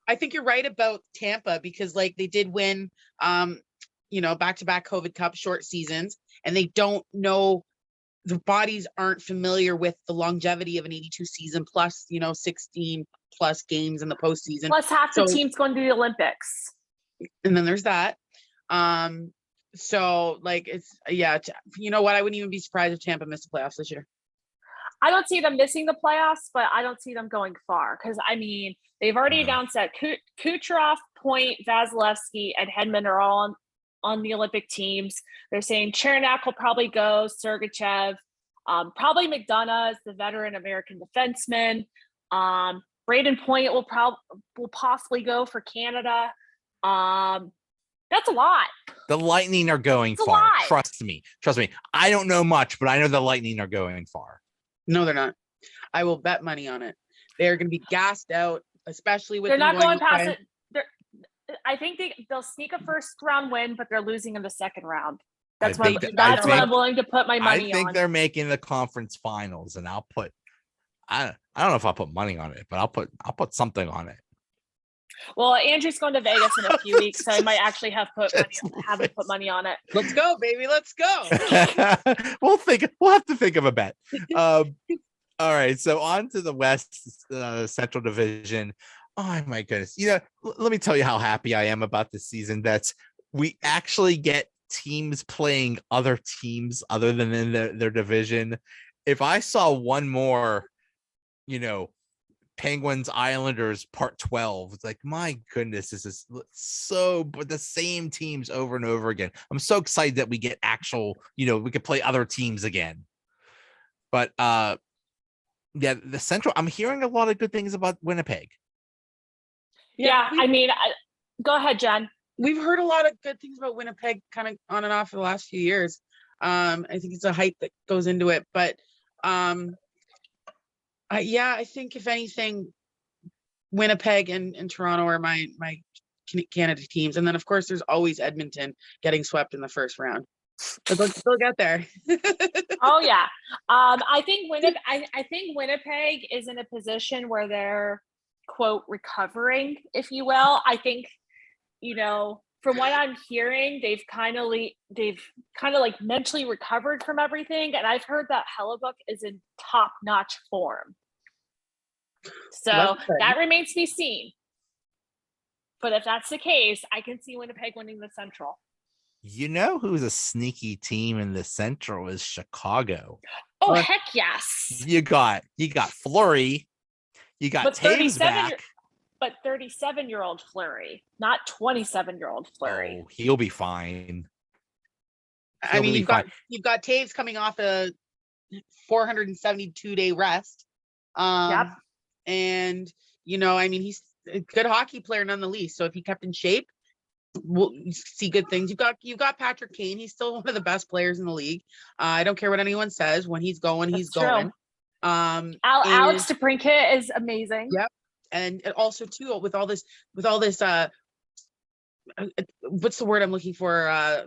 [SPEAKER 3] I think you're right about Tampa because like they did win back-to-back COVID Cup short seasons, and they don't know, the bodies aren't familiar with the longevity of an 82 season plus 16 plus games in the postseason.
[SPEAKER 2] Plus half the teams going to the Olympics.
[SPEAKER 3] And then there's that. So like it's you know what? I wouldn't even be surprised if Tampa missed the playoffs this year.
[SPEAKER 2] I don't see them missing the playoffs, but I don't see them going far because I mean they've already announced that Kucherov, Point, Vasilevsky, and Hedman are all on the Olympic teams. They're saying Chernak will probably go, Sergachev, probably McDonough is the veteran American defenseman. Braden Point will possibly go for Canada. That's a lot.
[SPEAKER 1] The Lightning are going far. Trust me. I don't know much, but I know the Lightning are going far.
[SPEAKER 3] No, they're not. I will bet money on it. They're going to be gassed out, especially with.
[SPEAKER 2] They're not going past it. I think they'll sneak a first round win, but they're losing in the second round. That's what I'm willing to put my money on.
[SPEAKER 1] I think they're making the conference finals, and I'll put. I don't know if I'll put money on it, but I'll put something on it.
[SPEAKER 2] Well, Andrew's going to Vegas in a few weeks, so I might actually have him put money on it.
[SPEAKER 3] Let's go, baby. Let's go.
[SPEAKER 1] We'll have to think of a bet. All right, so on to the West Central Division. Oh my goodness. Let me tell you how happy I am about this season. That's we actually get teams playing other teams other than in their division. If I saw one more, Penguins Islanders part 12, it's like, my goodness, this is but the same teams over and over again. I'm so excited that we get actual, we could play other teams again. But the Central, I'm hearing a lot of good things about Winnipeg.
[SPEAKER 2] Yeah, I mean, go ahead, Jen.
[SPEAKER 3] We've heard a lot of good things about Winnipeg kind of on and off for the last few years. I think it's a hype that goes into it, but I think if anything, Winnipeg and Toronto are my Canada teams, and then of course there's always Edmonton getting swept in the first round. But they'll get there.
[SPEAKER 2] Oh yeah, I think Winnipeg is in a position where they're quote recovering, if you will. I think from what I'm hearing, they've kind of like mentally recovered from everything, and I've heard that Hellebuck is in top-notch form. So that remains to be seen. But if that's the case, I can see Winnipeg winning the Central.
[SPEAKER 1] You know who's a sneaky team in the Central is Chicago.
[SPEAKER 2] Oh,
[SPEAKER 3] Well,
[SPEAKER 2] heck yes.
[SPEAKER 1] You got Fleury, you got
[SPEAKER 2] But
[SPEAKER 1] Taves back.
[SPEAKER 2] 37-year-old Fleury, not 27-year-old Fleury.
[SPEAKER 1] Oh, he'll be fine.
[SPEAKER 3] I mean, you've got Taves coming off a 472-day rest.
[SPEAKER 2] Yep.
[SPEAKER 3] And I mean, he's a good hockey player nonetheless. So if he kept in shape, we'll see good things. You've got Patrick Kane. He's still one of the best players in the league. I don't care what anyone says. When he's going, he's going.
[SPEAKER 2] Alex DeBrincat is amazing.
[SPEAKER 3] Yep. And also too, with all this, what's the word I'm looking for?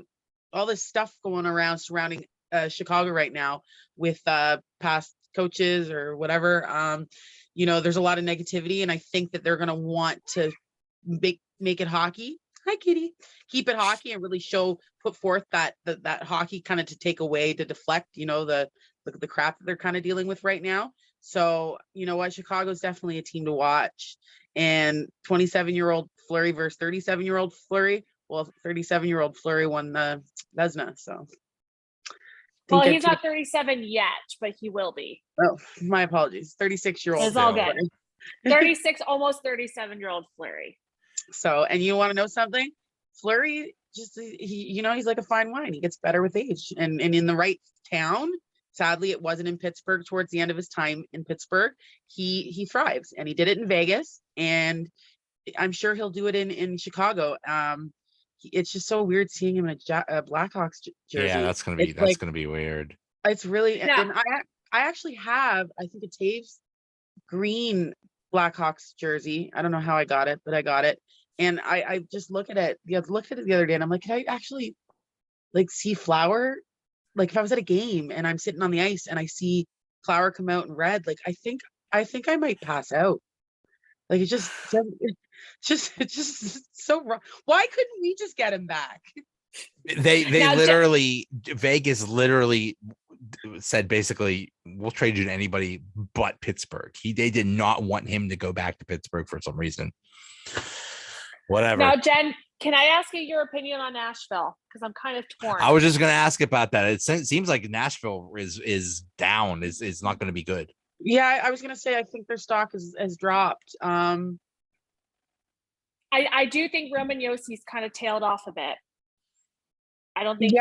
[SPEAKER 3] All this stuff going around surrounding Chicago right now with past coaches or whatever. There's a lot of negativity, and I think that they're going to want to make it hockey. Hi, Kitty. Keep it hockey and really put forth that hockey kind of to take away, to deflect, the crap that they're kind of dealing with right now. So, you know what? Chicago's definitely a team to watch. And 27-year-old Fleury versus 37-year-old Fleury. Well, 37-year-old Fleury won the Vezina. So,
[SPEAKER 2] well, he's not 37 yet, but he will be.
[SPEAKER 3] Oh, my apologies. 36-year-old.
[SPEAKER 2] It's all good. 36, almost 37-year-old Fleury.
[SPEAKER 3] So, and you want to know something? Fleury, he's like a fine wine. He gets better with age, and in the right town. Sadly, it wasn't in Pittsburgh towards the end of his time in Pittsburgh. He thrives, and he did it in Vegas, and I'm sure he'll do it in Chicago. It's just so weird seeing him in a Blackhawks jersey.
[SPEAKER 1] Yeah, that's gonna be weird.
[SPEAKER 3] It's really,
[SPEAKER 2] yeah.
[SPEAKER 3] And I actually have, I think, a Taves green Blackhawks jersey. I don't know how I got it, but I got it. And I just looked at it the other day, and I'm like, can I actually see Flower? Like, if I was at a game and I'm sitting on the ice and I see Flower come out in red, I think I might pass out. It's just so wrong. Why couldn't we just get him back?
[SPEAKER 1] They literally, Vegas literally said basically, we'll trade you to anybody but Pittsburgh. They did not want him to go back to Pittsburgh for some reason. Whatever.
[SPEAKER 2] Now, Jen, can I ask you your opinion on Nashville? Because I'm kind of torn.
[SPEAKER 1] I was just going to ask about that. It seems like Nashville is down, is not going to be good.
[SPEAKER 3] Yeah, I was going to say, I think their stock has dropped.
[SPEAKER 2] I do think Roman Yossi's kind of tailed off a bit. I don't think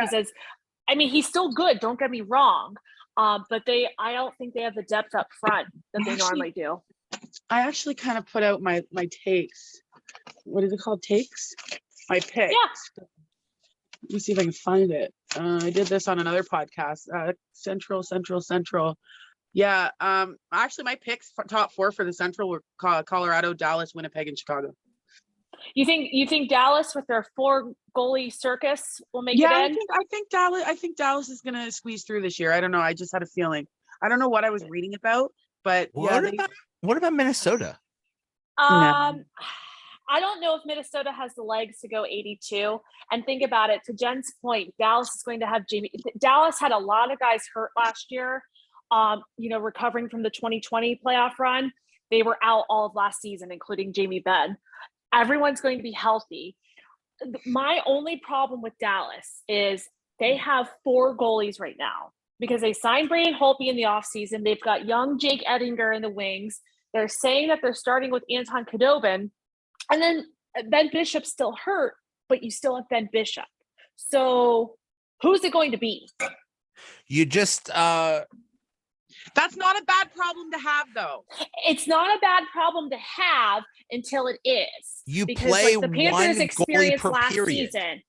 [SPEAKER 2] he's still good. Don't get me wrong. But I don't think they have the depth up front that they normally do.
[SPEAKER 3] I actually kind of put out my takes. What is it called? Takes? My picks.
[SPEAKER 2] Yeah.
[SPEAKER 3] Let me see if I can find it. I did this on another podcast. Central. Yeah. Actually, my picks top four for the Central were Colorado, Dallas, Winnipeg, and Chicago.
[SPEAKER 2] You think Dallas with their 4 goalie circus will make it in?
[SPEAKER 3] I think Dallas is gonna squeeze through this year. I don't know. I just had a feeling. I don't know what I was reading about, but
[SPEAKER 1] what about Minnesota?
[SPEAKER 3] No.
[SPEAKER 2] I don't know if Minnesota has the legs to go 82. And think about it, to Jen's point, Dallas is going to have Jamie. Dallas had a lot of guys hurt last year, recovering from the 2020 playoff run. They were out all of last season, including Jamie Benn. Everyone's going to be healthy. My only problem with Dallas is they have 4 goalies right now because they signed Braden Holtby in the offseason. They've got young Jake Ettinger in the wings. They're saying that they're starting with Anton Khudobin. And then Ben Bishop's still hurt, but you still have Ben Bishop. So who's it going to be?
[SPEAKER 1] You just
[SPEAKER 3] that's not a bad problem to have, though.
[SPEAKER 2] It's not a bad problem to have until it is.
[SPEAKER 1] You play the Panthers experienced last period.
[SPEAKER 2] Season.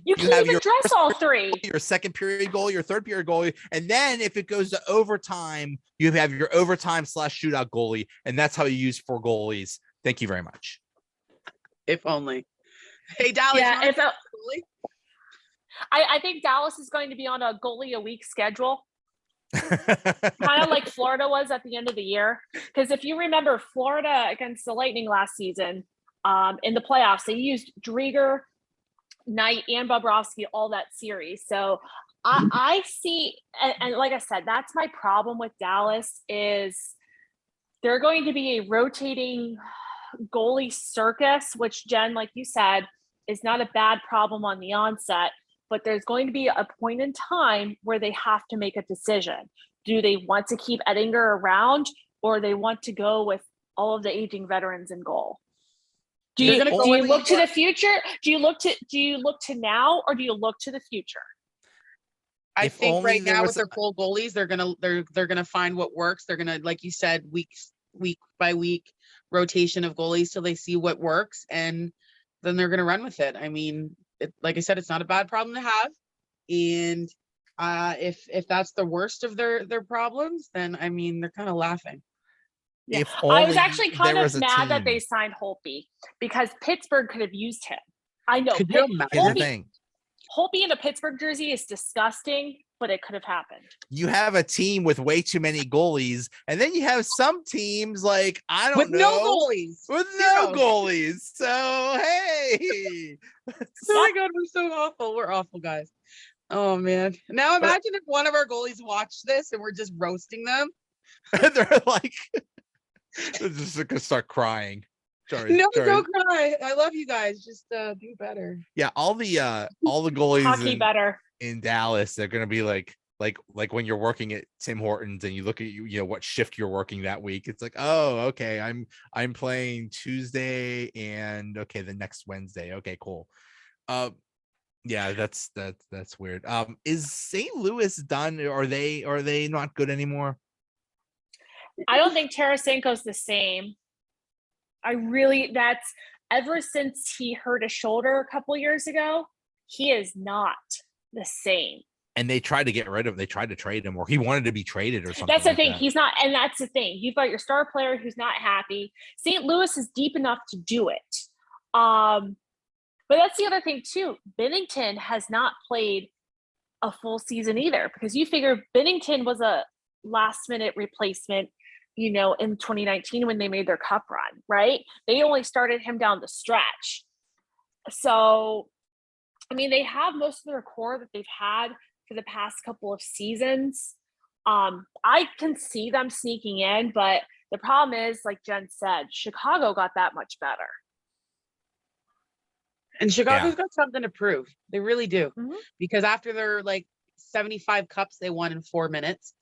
[SPEAKER 2] You can't even dress all 3.
[SPEAKER 1] Your second period goal, your third period goalie, and then if it goes to overtime, you have your overtime / shootout goalie, and that's how you use 4 goalies. Thank you very much.
[SPEAKER 3] If only. Hey, Dallas.
[SPEAKER 2] Yeah, I think Dallas is going to be on a goalie a week schedule. Kind of like Florida was at the end of the year. Because if you remember Florida against the Lightning last season, in the playoffs, they used Drieger, Knight, and Bobrovsky all that series. So I see, and like I said, that's my problem with Dallas is they're going to be a rotating goalie circus, which Jen, like you said, is not a bad problem on the onset, but there's going to be a point in time where they have to make a decision. Do they want to keep Ettinger around, or they want to go with all of the aging veterans in goal? Do you look to the future? Do you look to now, or do you look to the future?
[SPEAKER 3] I think right now with their full goalies, they're gonna find what works. They're gonna, like you said, week by week rotation of goalies till they see what works, and then they're gonna run with it. I mean, like I said, it's not a bad problem to have, and if that's the worst of their problems, then I mean they're kind of laughing.
[SPEAKER 2] Yeah. I was actually kind of mad that they signed Holtby, because Pittsburgh could have used him. I know.
[SPEAKER 3] Could you imagine?
[SPEAKER 2] Holtby in a Pittsburgh jersey is disgusting, but it could have happened.
[SPEAKER 1] You have a team with way too many goalies, and then you have some teams like, I don't know, with no goalies. So hey,
[SPEAKER 3] oh my God, we're so awful. We're awful, guys. Oh man. Now imagine if one of our goalies watched this and we're just roasting them.
[SPEAKER 1] They're like, they're just gonna start crying. Sorry.
[SPEAKER 3] Don't cry. I love you guys. Just do better.
[SPEAKER 1] Yeah, all the goalies
[SPEAKER 2] hockey better
[SPEAKER 1] in Dallas, they're gonna be like when you're working at Tim Hortons and you look at you know what shift you're working that week. It's like, oh, okay, I'm playing Tuesday and okay, the next Wednesday. Okay, cool. Yeah, that's weird. Is St. Louis done? Are they not good anymore?
[SPEAKER 2] I don't think Tarasenko's the same. That's ever since he hurt a shoulder a couple years ago, he is not the same.
[SPEAKER 1] And they tried to get rid of him. They tried to trade him, or he wanted to be traded or something.
[SPEAKER 2] That's the thing. He's not, and that's the thing. You've got your star player who's not happy. St. Louis is deep enough to do it. But that's the other thing too. Binnington has not played a full season either, because you figure Binnington was a last minute replacement, you know, in 2019 when they made their cup run, right? They only started him down the stretch. So, I mean, they have most of their core that they've had for the past couple of seasons. I can see them sneaking in, but the problem is, like Jen said, Chicago got that much better.
[SPEAKER 3] And Chicago's got something to prove. They really do. Mm-hmm. Because after their 75 cups they won in 4 minutes,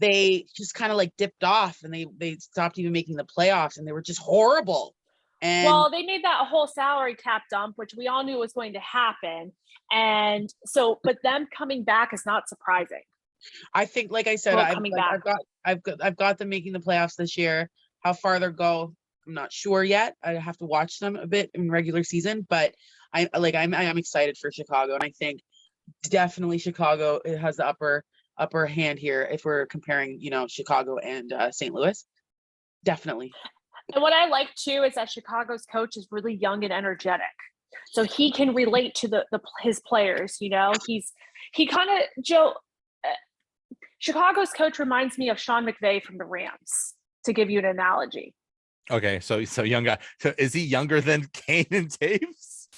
[SPEAKER 3] they just kind of dipped off, and they stopped even making the playoffs, and they were just horrible. And
[SPEAKER 2] well, they made that a whole salary cap dump, which we all knew was going to happen. And so, but them coming back is not surprising.
[SPEAKER 3] I think, like I said, I've got them making the playoffs this year. How far they'll go, I'm not sure yet. I have to watch them a bit in regular season, but I'm excited for Chicago, and I think definitely Chicago has the upper hand here if we're comparing, Chicago and St. Louis. Definitely.
[SPEAKER 2] And what I like too is that Chicago's coach is really young and energetic, so he can relate to his players. He kind of Chicago's coach reminds me of Sean McVay from the Rams, to give you an analogy.
[SPEAKER 1] Okay, so young guy. So is he younger than Kane and Taves?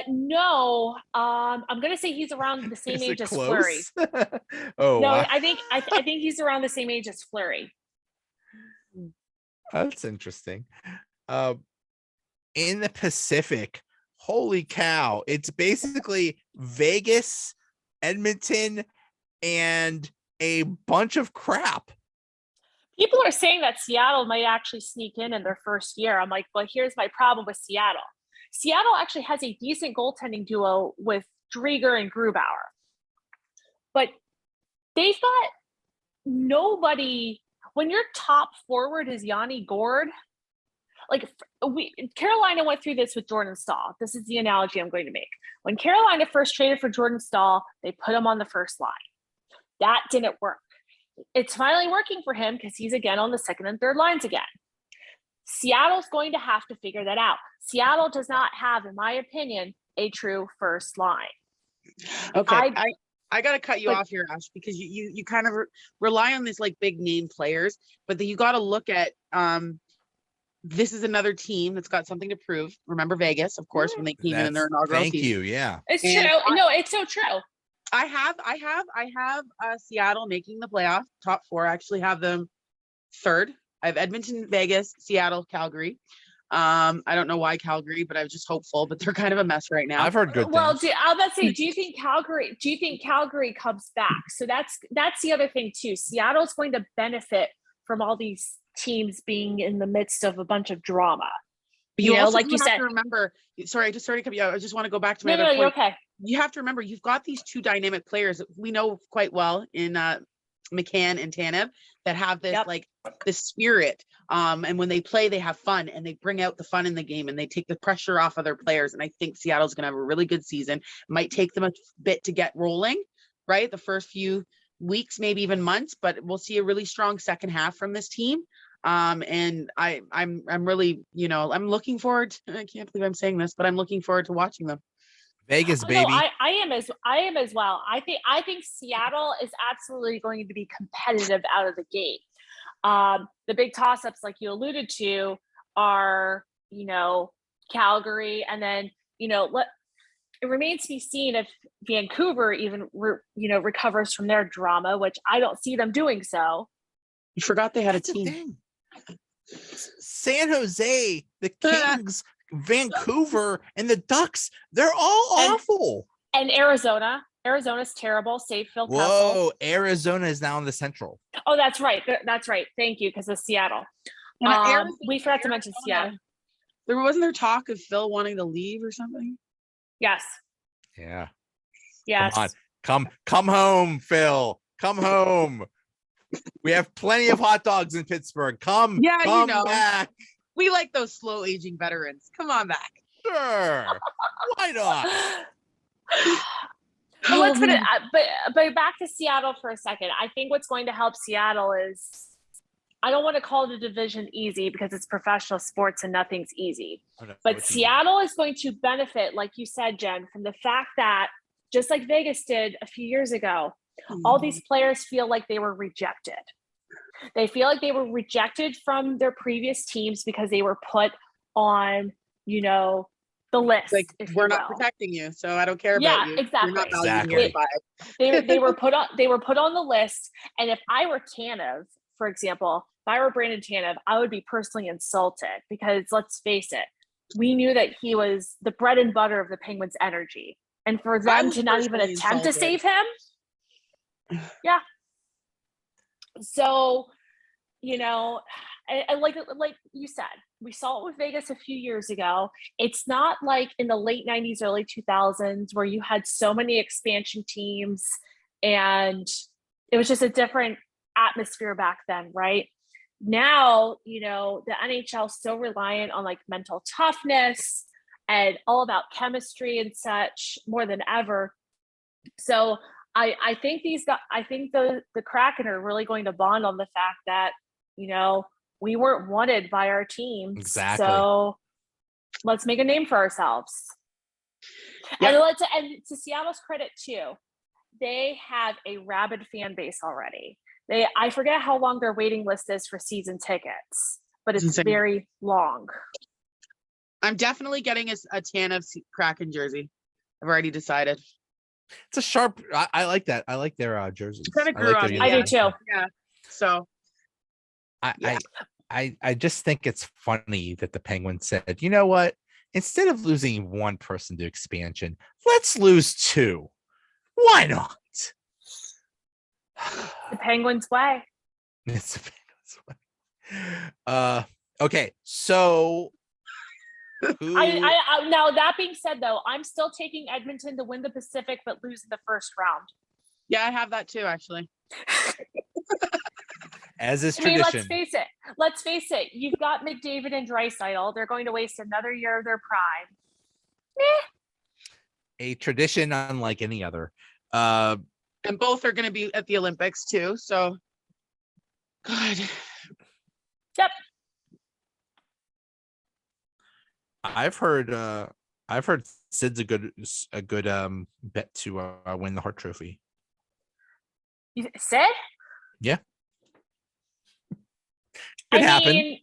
[SPEAKER 2] No. I'm gonna say he's around the same age as Fleury.
[SPEAKER 1] Oh
[SPEAKER 2] no,
[SPEAKER 1] wow.
[SPEAKER 2] I think he's around the same age as Fleury.
[SPEAKER 1] That's interesting. In the Pacific, holy cow! It's basically Vegas, Edmonton, and a bunch of crap.
[SPEAKER 2] People are saying that Seattle might actually sneak in their first year. I'm like, well, here's my problem with Seattle. Seattle actually has a decent goaltending duo with Drieger and Grubauer, but they've got nobody. When your top forward is Yanni Gourde, Carolina went through this with Jordan Staal. This is the analogy I'm going to make. When Carolina first traded for Jordan Staal, they put him on the first line. That didn't work. It's finally working for him because he's again on the second and third lines again. Seattle's going to have to figure that out. Seattle does not have, in my opinion, a true first line.
[SPEAKER 3] Okay, I got to cut you off here, Ash, because you kind of rely on these big name players, but then you got to look at this is another team that's got something to prove. Remember Vegas, of course, when they came in their inaugural season.
[SPEAKER 1] Thank you. Yeah,
[SPEAKER 2] it's true. No, it's so true.
[SPEAKER 3] I have Seattle making the playoff top four. I actually have them third. I have Edmonton, Vegas, Seattle, Calgary. I don't know why Calgary, but I was just hopeful, but they're kind of a mess right now.
[SPEAKER 1] I've heard good
[SPEAKER 2] Well,
[SPEAKER 1] things.
[SPEAKER 2] I was about to say, do you think Calgary comes back? So that's the other thing too. Seattle's going to benefit from all these teams being in the midst of a bunch of drama.
[SPEAKER 3] But you
[SPEAKER 2] know,
[SPEAKER 3] also
[SPEAKER 2] like
[SPEAKER 3] do
[SPEAKER 2] you
[SPEAKER 3] have
[SPEAKER 2] said.
[SPEAKER 3] to remember, sorry, I just started to cut you out. I just want to go back to my
[SPEAKER 2] No,
[SPEAKER 3] other
[SPEAKER 2] you're
[SPEAKER 3] point.
[SPEAKER 2] okay.
[SPEAKER 3] You have to remember, you've got these two dynamic players that we know quite well in McCann and Tanev that have this
[SPEAKER 2] Yep.
[SPEAKER 3] like this spirit. And when they play, they have fun and they bring out the fun in the game and they take the pressure off other players. And I think Seattle's going to have a really good season. Might take them a bit to get rolling, right? The first few weeks, maybe even months, but we'll see a really strong second half from this team. And I'm really, I'm looking forward I can't believe I'm saying this, but I'm looking forward to watching them.
[SPEAKER 1] Vegas,
[SPEAKER 2] No,
[SPEAKER 1] baby.
[SPEAKER 2] I am as well. I think Seattle is absolutely going to be competitive out of the gate. The big toss-ups, like you alluded to, are Calgary, and then it remains to be seen if Vancouver even recovers from their drama, which I don't see them doing so.
[SPEAKER 3] You forgot they had
[SPEAKER 1] That's
[SPEAKER 3] a team.
[SPEAKER 1] the thing. San Jose, the Kings, Vancouver, and the Ducks, they're all awful.
[SPEAKER 2] And Arizona's terrible. Save Phil Kessel.
[SPEAKER 1] Whoa, Arizona is now in the Central.
[SPEAKER 2] Oh, that's right. Thank you, because of Seattle. We forgot to mention Seattle.
[SPEAKER 3] Wasn't there talk of Phil wanting to leave or something?
[SPEAKER 2] Yes.
[SPEAKER 1] Yeah.
[SPEAKER 2] Yes.
[SPEAKER 1] Come home, Phil. Come home. We have plenty of hot dogs in Pittsburgh. Come back.
[SPEAKER 3] We like those slow aging veterans. Come on back.
[SPEAKER 1] Sure. Why not?
[SPEAKER 2] But back to Seattle for a second. I think what's going to help Seattle is, I don't want to call the division easy because it's professional sports and nothing's easy. But Seattle is going to benefit, like you said, Jen, from the fact that, just like Vegas did a few years ago, all these players feel like they were rejected. They feel like they were rejected from their previous teams because they were put on, the list.
[SPEAKER 3] Like, we're not protecting you, so I don't care about you.
[SPEAKER 2] Exactly.
[SPEAKER 3] You're not valued.
[SPEAKER 2] They were put on the list. And if I were Tanev, for example, if I were Brandon Tanev, I would be personally insulted because, let's face it, we knew that he was the bread and butter of the Penguins' energy. And for them to not even attempt to save him, yeah. So, and like you said, we saw it with Vegas a few years ago. It's not like in the late 90s, early 2000s, where you had so many expansion teams and it was just a different atmosphere back then, right? Now, the NHL is so reliant on like mental toughness and all about chemistry and such more than ever. So I think the Kraken are really going to bond on the fact that, we weren't wanted by our teams.
[SPEAKER 1] Exactly.
[SPEAKER 2] So let's make a name for ourselves. Yep. And to Seattle's credit too, they have a rabid fan base already. I forget how long their waiting list is for season tickets, but it's very long.
[SPEAKER 3] I'm definitely getting a Tanev Kraken jersey. I've already decided.
[SPEAKER 1] It's a sharp. I like that. I like their jerseys.
[SPEAKER 3] Kind of grew on me.
[SPEAKER 2] I do too.
[SPEAKER 3] Yeah. So.
[SPEAKER 1] I just think it's funny that the Penguins said, you know what? Instead of losing one person to expansion, let's lose two. Why not?
[SPEAKER 2] The Penguins way.
[SPEAKER 1] It's the Penguins way. Okay, so
[SPEAKER 2] I now that being said, though, I'm still taking Edmonton to win the Pacific but lose in the first round.
[SPEAKER 3] Yeah, I have that too, actually.
[SPEAKER 1] As is tradition.
[SPEAKER 2] Let's face it. You've got McDavid and Draisaitl. They're going to waste another year of their prime.
[SPEAKER 1] A tradition unlike any other.
[SPEAKER 3] And both are going to be at the Olympics too. So, God.
[SPEAKER 2] Yep.
[SPEAKER 1] I've heard Sid's a good bet to win the Hart Trophy.
[SPEAKER 2] Sid?
[SPEAKER 1] Yeah. Could happen.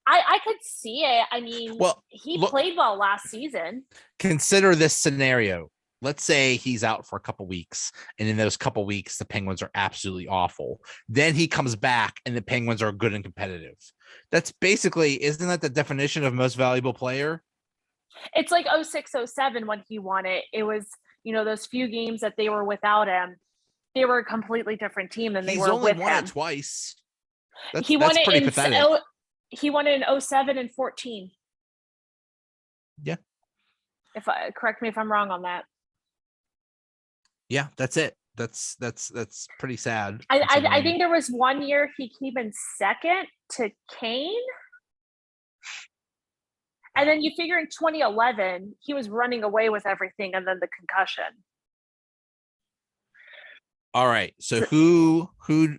[SPEAKER 2] I could see it. I mean, he played well last season.
[SPEAKER 1] Consider this scenario. let's say he's out for a couple weeks, and in those couple weeks, the Penguins are absolutely awful. Then he comes back, and the Penguins are good and competitive. That's basically, isn't that the definition of most valuable player?
[SPEAKER 2] It's like 06, 07 when he won it. It was, those few games that they were without him, they were a completely different team than they were
[SPEAKER 1] only
[SPEAKER 2] with
[SPEAKER 1] won
[SPEAKER 2] him.
[SPEAKER 1] It twice.
[SPEAKER 2] He won it
[SPEAKER 1] pretty
[SPEAKER 2] in
[SPEAKER 1] pathetic.
[SPEAKER 2] He won it in 07 and 14.
[SPEAKER 1] Yeah.
[SPEAKER 2] Correct me if I'm wrong on that.
[SPEAKER 1] Yeah, that's it. That's pretty sad.
[SPEAKER 2] I think there was one year he came in second to Kane. And then you figure in 2011, he was running away with everything, and then the concussion.
[SPEAKER 1] All right. So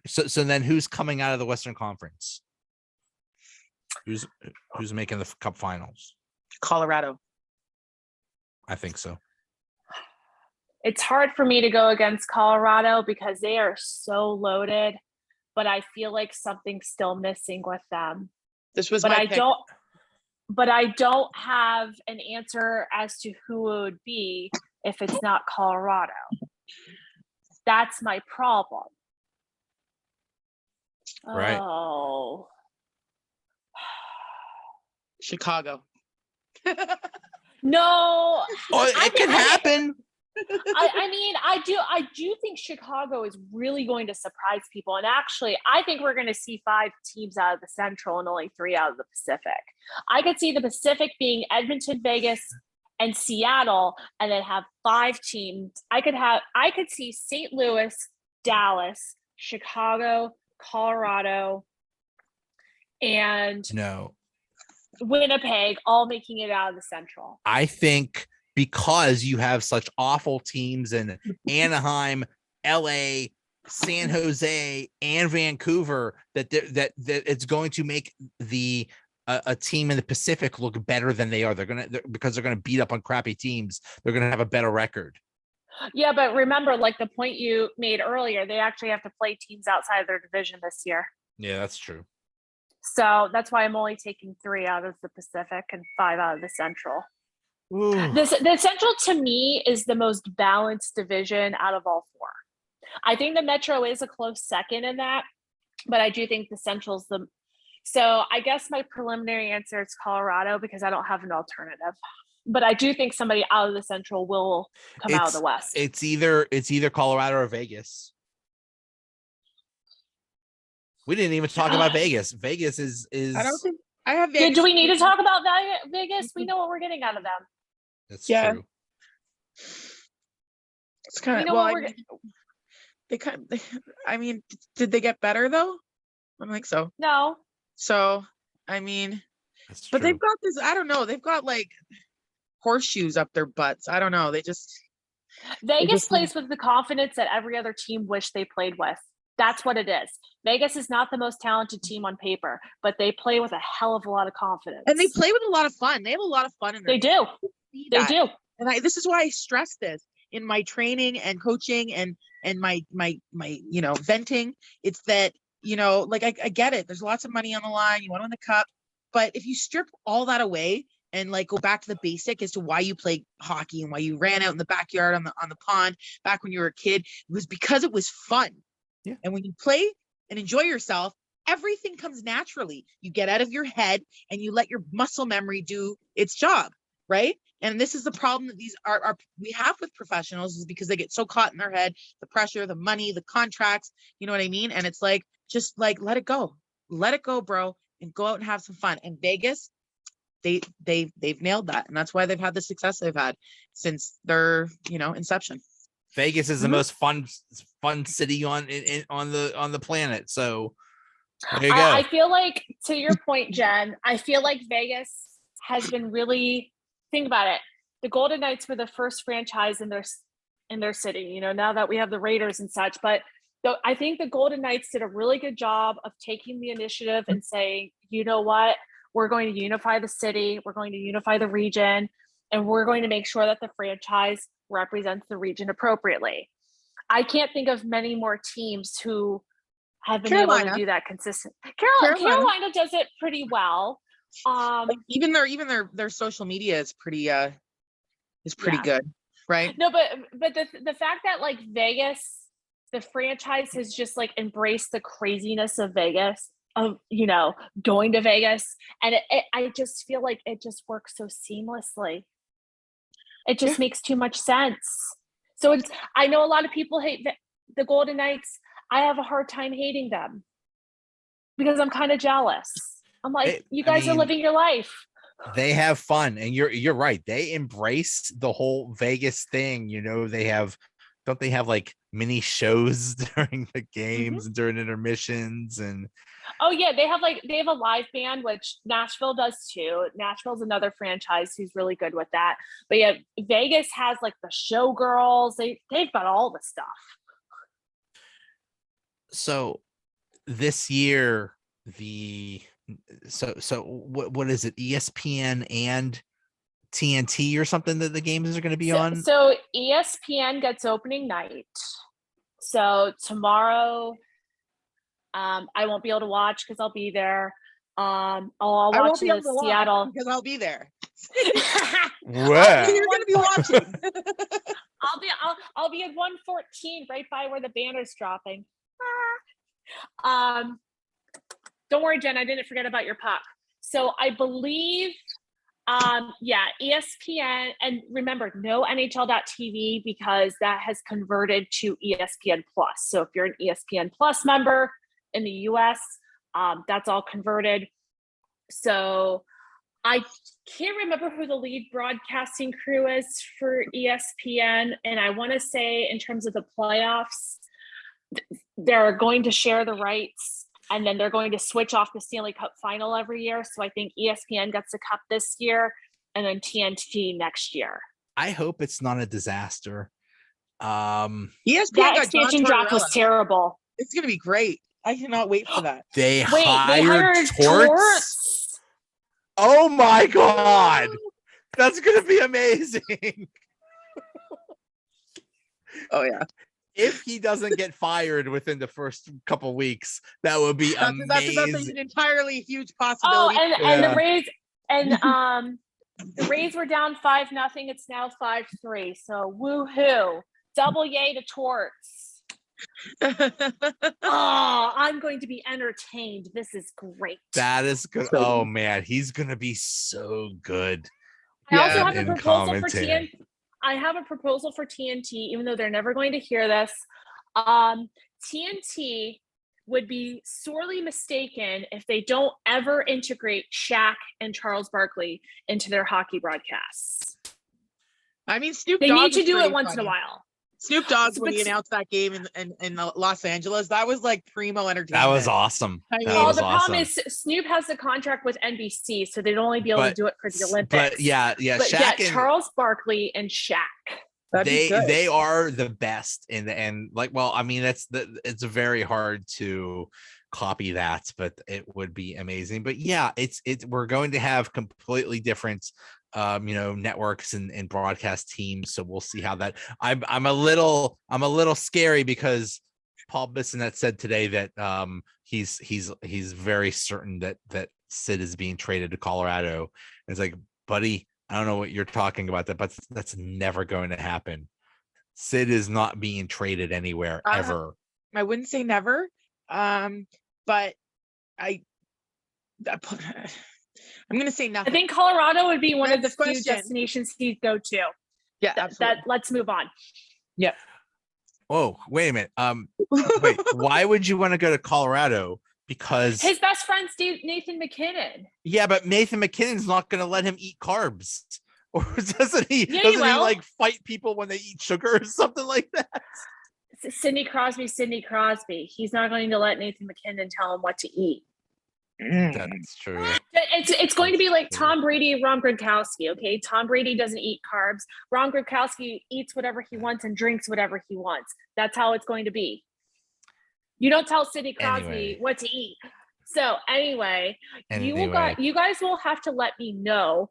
[SPEAKER 1] so then who's coming out of the Western Conference? Who's making the Cup Finals?
[SPEAKER 3] Colorado.
[SPEAKER 1] I think so.
[SPEAKER 2] It's hard for me to go against Colorado because they are so loaded, but I feel like something's still missing with them.
[SPEAKER 3] This was
[SPEAKER 2] but
[SPEAKER 3] my
[SPEAKER 2] I
[SPEAKER 3] pick.
[SPEAKER 2] don't have an answer as to who it would be if it's not Colorado. That's my problem.
[SPEAKER 1] Right.
[SPEAKER 2] Oh.
[SPEAKER 3] Chicago.
[SPEAKER 2] No.
[SPEAKER 1] It can happen.
[SPEAKER 2] I do think Chicago is really going to surprise people. And actually, I think we're going to see 5 teams out of the Central and only 3 out of the Pacific. I could see the Pacific being Edmonton, Vegas, and Seattle, and then have 5 teams. I could see St. Louis, Dallas, Chicago, Colorado, and Winnipeg all making it out of the Central.
[SPEAKER 1] I think because you have such awful teams in Anaheim, LA, San Jose, and Vancouver, that it's going to make a team in the Pacific look better than they are. Because they're gonna beat up on crappy teams. They're gonna have a better record.
[SPEAKER 2] Yeah, but remember, like the point you made earlier, they actually have to play teams outside of their division this year.
[SPEAKER 1] Yeah, that's true.
[SPEAKER 2] So that's why I'm only taking 3 out of the Pacific and 5 out of the Central. The Central to me is the most balanced division out of all 4. I think the Metro is a close second in that, but I do think the Central's so I guess my preliminary answer is Colorado because I don't have an alternative. But I do think somebody out of the Central will come out of the West.
[SPEAKER 1] It's either Colorado or Vegas. We didn't even talk about Vegas. Vegas is
[SPEAKER 3] I don't think I have Vegas.
[SPEAKER 2] Do we need to talk about Vegas? We know what we're getting out of them.
[SPEAKER 1] That's true.
[SPEAKER 3] It's kind of did they get better though? I don't think so.
[SPEAKER 2] No.
[SPEAKER 3] So they've got this. I don't know. They've got like horseshoes up their butts. I don't know.
[SPEAKER 2] Vegas plays with the confidence that every other team wish they played with. That's what it is. Vegas is not the most talented team on paper, but they play with a hell of a lot of confidence.
[SPEAKER 3] And they play with a lot of fun. They have a lot of fun in there.
[SPEAKER 2] They do. They do.
[SPEAKER 3] And this is why I stress this in my training and coaching and my venting. It's that, I get it. There's lots of money on the line. You want to win the cup. But if you strip all that away and go back to the basic as to why you play hockey and why you ran out in the backyard on the pond back when you were a kid, it was because it was fun.
[SPEAKER 1] Yeah.
[SPEAKER 3] And when you play and enjoy yourself, everything comes naturally. You get out of your head and you let your muscle memory do its job, right? And this is the problem that we have with professionals, is because they get so caught in their head, the pressure, the money, the contracts, you know what I mean? And it's just let it go, bro, and go out and have some fun. And Vegas, they've nailed that. And that's why they've had the success they've had since their, inception.
[SPEAKER 1] Vegas is the most fun city on the planet. So there you go.
[SPEAKER 2] I feel like, to your point, Jen, I feel like Vegas has been really, think about it. The Golden Knights were the first franchise in their city, now that we have the Raiders and such. But I think the Golden Knights did a really good job of taking the initiative and saying, you know what, we're going to unify the city, we're going to unify the region, and we're going to make sure that the franchise represents the region appropriately. I can't think of many more teams who have been able to do that consistently. Carolina does it pretty well.
[SPEAKER 3] Even their social media is pretty good. right?
[SPEAKER 2] No, but the fact that like Vegas, the franchise has just like embraced the craziness of Vegas, of going to Vegas, and I just feel like it just works so seamlessly. It just makes too much sense. So I know a lot of people hate the Golden Knights. I have a hard time hating them because I'm kind of jealous. I'm like, you guys are living your life.
[SPEAKER 1] They have fun, and you're right. They embrace the whole Vegas thing. Don't they have like mini shows during the games and during intermissions? And
[SPEAKER 2] oh yeah, they have a live band, which Nashville does too. Nashville's another franchise who's really good with that. But yeah, Vegas has like the showgirls. They've got all the stuff.
[SPEAKER 1] So this year, what is it? ESPN and TNT or something that the games are going to be on?
[SPEAKER 2] So ESPN gets opening night. So tomorrow, I won't be able to watch because I'll be there. I'll watch the Seattle
[SPEAKER 3] because I'll be there.
[SPEAKER 1] Where?
[SPEAKER 3] You're going to be watching.
[SPEAKER 2] I'll be at 114 right by where the banner's dropping. Don't worry, Jen, I didn't forget about your puck. So I believe, ESPN, and remember, no NHL.TV because that has converted to ESPN Plus. So if you're an ESPN Plus member in the US, that's all converted. So I can't remember who the lead broadcasting crew is for ESPN. And I want to say in terms of the playoffs, they're going to share the rights. And then they're going to switch off the Stanley Cup final every year. So I think ESPN gets the cup this year and then TNT next year.
[SPEAKER 1] I hope it's not a disaster.
[SPEAKER 3] ESPN
[SPEAKER 2] that expansion draft was terrible.
[SPEAKER 3] It's going to be great. I cannot wait for that.
[SPEAKER 1] They hired Torts? Oh my God. That's going to be amazing.
[SPEAKER 3] Oh yeah.
[SPEAKER 1] If he doesn't get fired within the first couple weeks, that would be amazing.
[SPEAKER 3] That's an entirely huge possibility.
[SPEAKER 2] Oh, and the Rays the Rays were down 5-0. It's now 5-3. So woohoo! Double yay to Torts. Oh, I'm going to be entertained. This is great.
[SPEAKER 1] That is good. Oh man, he's gonna be so good.
[SPEAKER 2] I also have a proposal for TNT. I have a proposal for TNT, even though they're never going to hear this. TNT would be sorely mistaken if they don't ever integrate Shaq and Charles Barkley into their hockey broadcasts.
[SPEAKER 3] I mean, Snoop
[SPEAKER 2] They
[SPEAKER 3] Dogg
[SPEAKER 2] need to do it once in a while.
[SPEAKER 3] Snoop Dogg, when he announced that game in Los Angeles, that was like primo entertainment.
[SPEAKER 1] That was awesome.
[SPEAKER 2] Problem is Snoop has the contract with NBC, so they'd only be able to do it for the Olympics.
[SPEAKER 1] But yeah,
[SPEAKER 2] Shaq and Charles Barkley and Shaq.
[SPEAKER 1] They are the best in the end. Like, well, I mean, it's very hard to copy that, but it would be amazing. But yeah, we're going to have completely different networks and broadcast teams, so we'll see how that. I'm a little scary because Paul Bissonnette said today that he's very certain that Sid is being traded to Colorado. And it's like, buddy, I don't know what you're talking about, but that's never going to happen. Sid is not being traded anywhere ever.
[SPEAKER 3] I wouldn't say never, but I'm going to say nothing.
[SPEAKER 2] I think Colorado would be one of the few destinations he'd go to.
[SPEAKER 3] Yeah, absolutely.
[SPEAKER 2] Let's move on.
[SPEAKER 3] Yeah.
[SPEAKER 1] Oh, wait a minute. Wait, why would you want to go to Colorado? Because
[SPEAKER 2] his best friend's Nathan McKinnon.
[SPEAKER 1] Yeah, but Nathan McKinnon's not going to let him eat carbs. Or doesn't he?
[SPEAKER 2] Yeah,
[SPEAKER 1] doesn't he like fight people when they eat sugar or something like that?
[SPEAKER 2] Sidney Crosby. He's not going to let Nathan McKinnon tell him what to eat.
[SPEAKER 1] That's true.
[SPEAKER 2] It's going to be like Tom Brady and Ron Gronkowski. Okay, Tom Brady doesn't eat carbs. Ron Gronkowski eats whatever he wants and drinks whatever he wants. That's how it's going to be. You don't tell Sidney Crosby what to eat. So anyway, you guys will have to let me know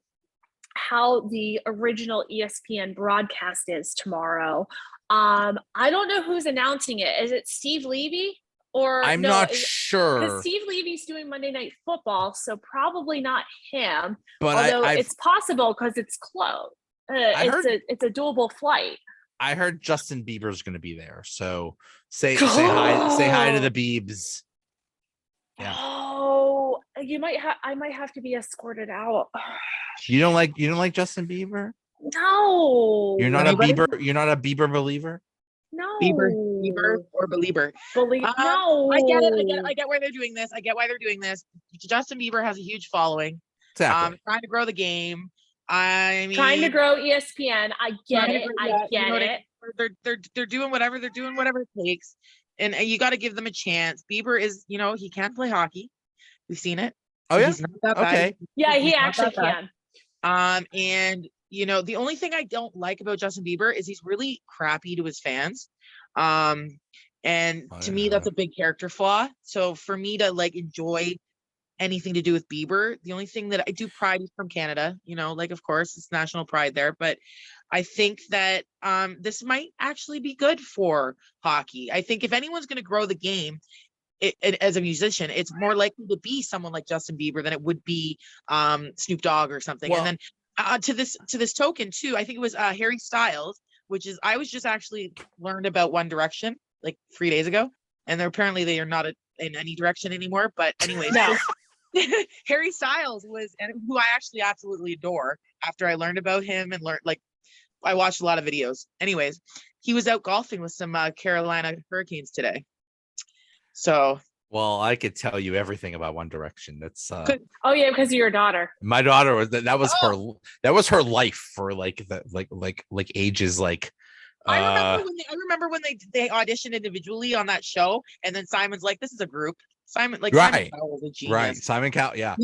[SPEAKER 2] how the original ESPN broadcast is tomorrow. I don't know who's announcing it. Is it Steve Levy? Or
[SPEAKER 1] I'm not sure.
[SPEAKER 2] Because Steve Levy's doing Monday Night Football, so probably not him.
[SPEAKER 1] But
[SPEAKER 2] although it's possible because it's close. it's a doable flight.
[SPEAKER 1] I heard Justin Bieber's going to be there, so say hi to the Biebs. Yeah.
[SPEAKER 2] Oh, I might have to be escorted out.
[SPEAKER 1] You don't like Justin Bieber?
[SPEAKER 2] No.
[SPEAKER 1] You're not
[SPEAKER 3] Anybody?
[SPEAKER 1] a Bieber believer?
[SPEAKER 2] No.
[SPEAKER 3] Bieber or belieber.
[SPEAKER 2] No.
[SPEAKER 3] I get it. I get why they're doing this. Justin Bieber has a huge following.
[SPEAKER 1] Exactly.
[SPEAKER 3] Trying to grow the game. I mean,
[SPEAKER 2] Trying to grow ESPN. I get it. I get it.
[SPEAKER 3] They're doing whatever it takes, and you got to give them a chance. Bieber is, he can play hockey. We've seen it.
[SPEAKER 1] Oh yeah.
[SPEAKER 3] He's not that bad.
[SPEAKER 1] Okay.
[SPEAKER 2] Yeah, he
[SPEAKER 3] He's not
[SPEAKER 2] actually
[SPEAKER 3] that bad.
[SPEAKER 2] can.
[SPEAKER 3] And the only thing I don't like about Justin Bieber is he's really crappy to his fans. And to me, that's a big character flaw. So for me to enjoy anything to do with Bieber, the only thing that I do, pride is from Canada, of course it's national pride there, but I think that this might actually be good for hockey. I think if anyone's going to grow the game, as a musician, it's more likely to be someone like Justin Bieber than it would be Snoop Dogg or something. Well, and then to this token too, I think it was Harry Styles, which is, I was just actually learned about One Direction like 3 days ago, and apparently they are not in any direction anymore. But anyways,
[SPEAKER 2] no.
[SPEAKER 3] Harry Styles who I actually absolutely adore after I learned about him and I watched a lot of videos. Anyways, he was out golfing with some Carolina Hurricanes today. So,
[SPEAKER 1] well, I could tell you everything about One Direction. That's
[SPEAKER 2] oh yeah, because of your daughter.
[SPEAKER 1] My daughter was that was her life for ages
[SPEAKER 3] I remember when they auditioned individually on that show, and then Simon's like, "This is a group." Simon
[SPEAKER 1] right,
[SPEAKER 3] Simon was a genius.
[SPEAKER 1] Right. Simon Cowell, yeah.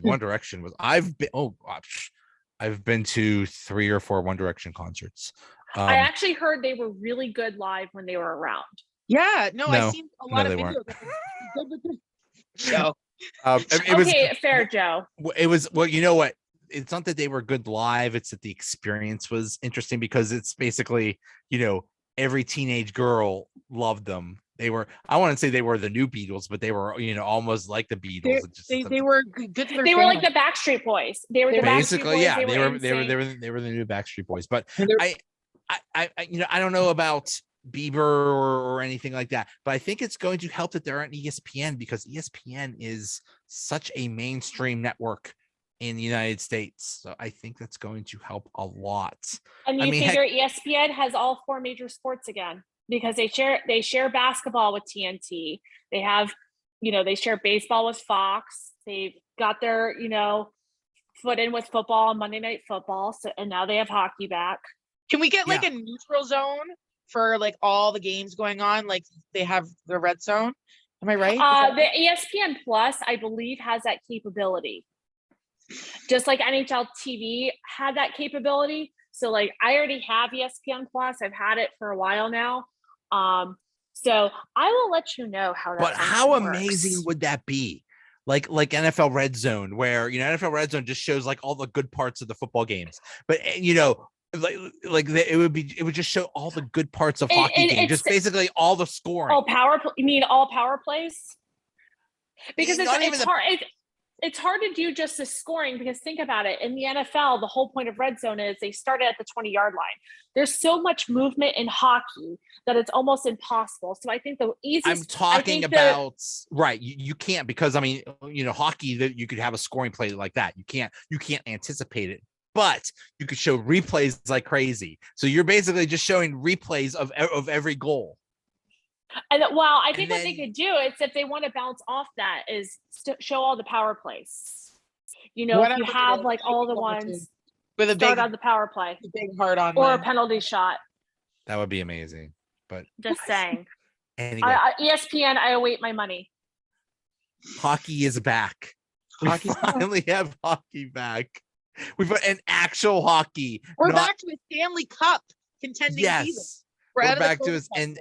[SPEAKER 1] One Direction was. I've been to 3 or 4 One Direction concerts.
[SPEAKER 2] I actually heard they were really good live when they were around.
[SPEAKER 3] Yeah, I've seen a lot of videos. So,
[SPEAKER 1] it was
[SPEAKER 2] fair, Joe.
[SPEAKER 1] It was, well, you know what? It's not that they were good live; it's that the experience was interesting because it's basically, every teenage girl loved them. They were, I want to say they were the new Beatles, but they were, almost like the Beatles.
[SPEAKER 3] They were good.
[SPEAKER 2] They were like the Backstreet Boys. They were the
[SPEAKER 1] basically,
[SPEAKER 2] Backstreet Boys.
[SPEAKER 1] They were the new Backstreet Boys. But I don't know about Bieber or anything like that, but I think it's going to help that they're on ESPN, because ESPN is such a mainstream network in the United States. So I think that's going to help a lot.
[SPEAKER 2] And you figure ESPN has all 4 major sports again, because they share basketball with TNT. They have, they share baseball with Fox. They've got their, foot in with football on Monday Night Football. So, and now they have hockey back.
[SPEAKER 3] Can we get a neutral zone for all the games going on? Like they have the red zone. Am I right?
[SPEAKER 2] The ESPN Plus, I believe, has that capability. Just like NHL TV had that capability. So I already have ESPN Plus. I've had it for a while now. So I will let you know how that.
[SPEAKER 1] But how amazing would that be? Like NFL Red Zone, where NFL Red Zone just shows all the good parts of the football games. But it would just show all the good parts of hockey games, just basically all the scoring.
[SPEAKER 2] You mean all power plays? Because it's hard. It's hard to do just the scoring, because think about it. In the NFL, the whole point of red zone is they start at the 20-yard line. There's so much movement in hockey that it's almost impossible. So I think the easiest.
[SPEAKER 1] I'm talking about right. You can't, because hockey, that you could have a scoring play like that. You can't anticipate it, but you could show replays like crazy. So you're basically just showing replays of every goal.
[SPEAKER 2] And I think what they could do is, if they want to bounce off that, is show all the power plays. If you have all the ones
[SPEAKER 3] with a
[SPEAKER 2] start on the power play,
[SPEAKER 3] big hard on,
[SPEAKER 2] or a penalty shot.
[SPEAKER 1] That would be amazing. But
[SPEAKER 2] just saying.
[SPEAKER 1] Anyway,
[SPEAKER 2] ESPN, I await my money.
[SPEAKER 1] Hockey is back. We finally have hockey back. We've got an actual hockey.
[SPEAKER 3] We're back to a Stanley Cup contending season.
[SPEAKER 1] We're back to us and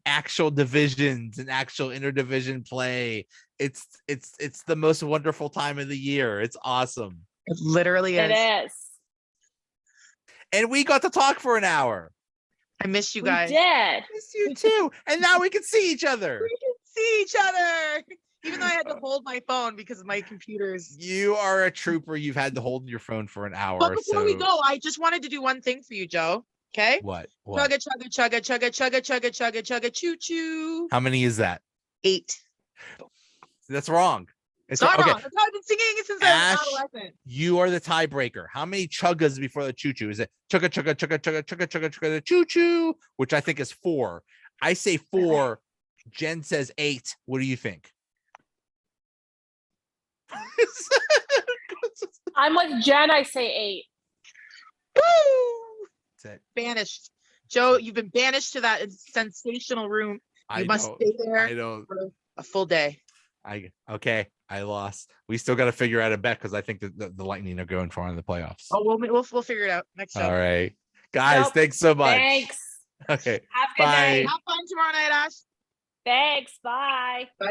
[SPEAKER 1] actual divisions and actual interdivision play. It's the most wonderful time of the year. It's awesome.
[SPEAKER 3] It literally is.
[SPEAKER 2] It is.
[SPEAKER 1] And we got to talk for an hour.
[SPEAKER 3] I missed you guys.
[SPEAKER 2] We did.
[SPEAKER 1] I miss you too. And now we can see each other.
[SPEAKER 3] We can see each other. Even though I had to hold my phone because my computer's.
[SPEAKER 1] You are a trooper. You've had to hold your phone for an hour.
[SPEAKER 3] But before we
[SPEAKER 1] so
[SPEAKER 3] go, I just wanted to do one thing for you, Joe. Okay.
[SPEAKER 1] what?
[SPEAKER 3] Chugga, chugga, chugga, chugga, chugga, chugga, chugga, chugga, choo choo.
[SPEAKER 1] How many is that?
[SPEAKER 3] 8.
[SPEAKER 1] That's wrong.
[SPEAKER 3] It's not
[SPEAKER 1] okay.
[SPEAKER 3] wrong. That's how I've been singing it since I was
[SPEAKER 1] Ash,
[SPEAKER 3] an adolescent.
[SPEAKER 1] You are the tiebreaker. How many chuggas before the choo choo? Is it chugga chugga chugga chugga chugga chugga chugga the choo choo, which I think is 4. I say 4. Jen says 8. What do you think?
[SPEAKER 2] I'm with Jen. I say 8.
[SPEAKER 3] Woo!
[SPEAKER 1] That's it.
[SPEAKER 3] Banished. Joe, you've been banished to that sensational room. You must stay
[SPEAKER 1] I
[SPEAKER 3] there
[SPEAKER 1] don't.
[SPEAKER 3] for a full day.
[SPEAKER 1] Okay. I lost. We still got to figure out a bet because I think that the Lightning are going far in the playoffs.
[SPEAKER 3] Oh, we'll figure it out next show.
[SPEAKER 1] All right, guys.
[SPEAKER 2] Nope.
[SPEAKER 1] Thanks so much.
[SPEAKER 2] Thanks.
[SPEAKER 1] Okay.
[SPEAKER 2] Have a good
[SPEAKER 1] Bye.
[SPEAKER 2] night.
[SPEAKER 3] Have fun tomorrow night, Ash.
[SPEAKER 2] Thanks. Bye.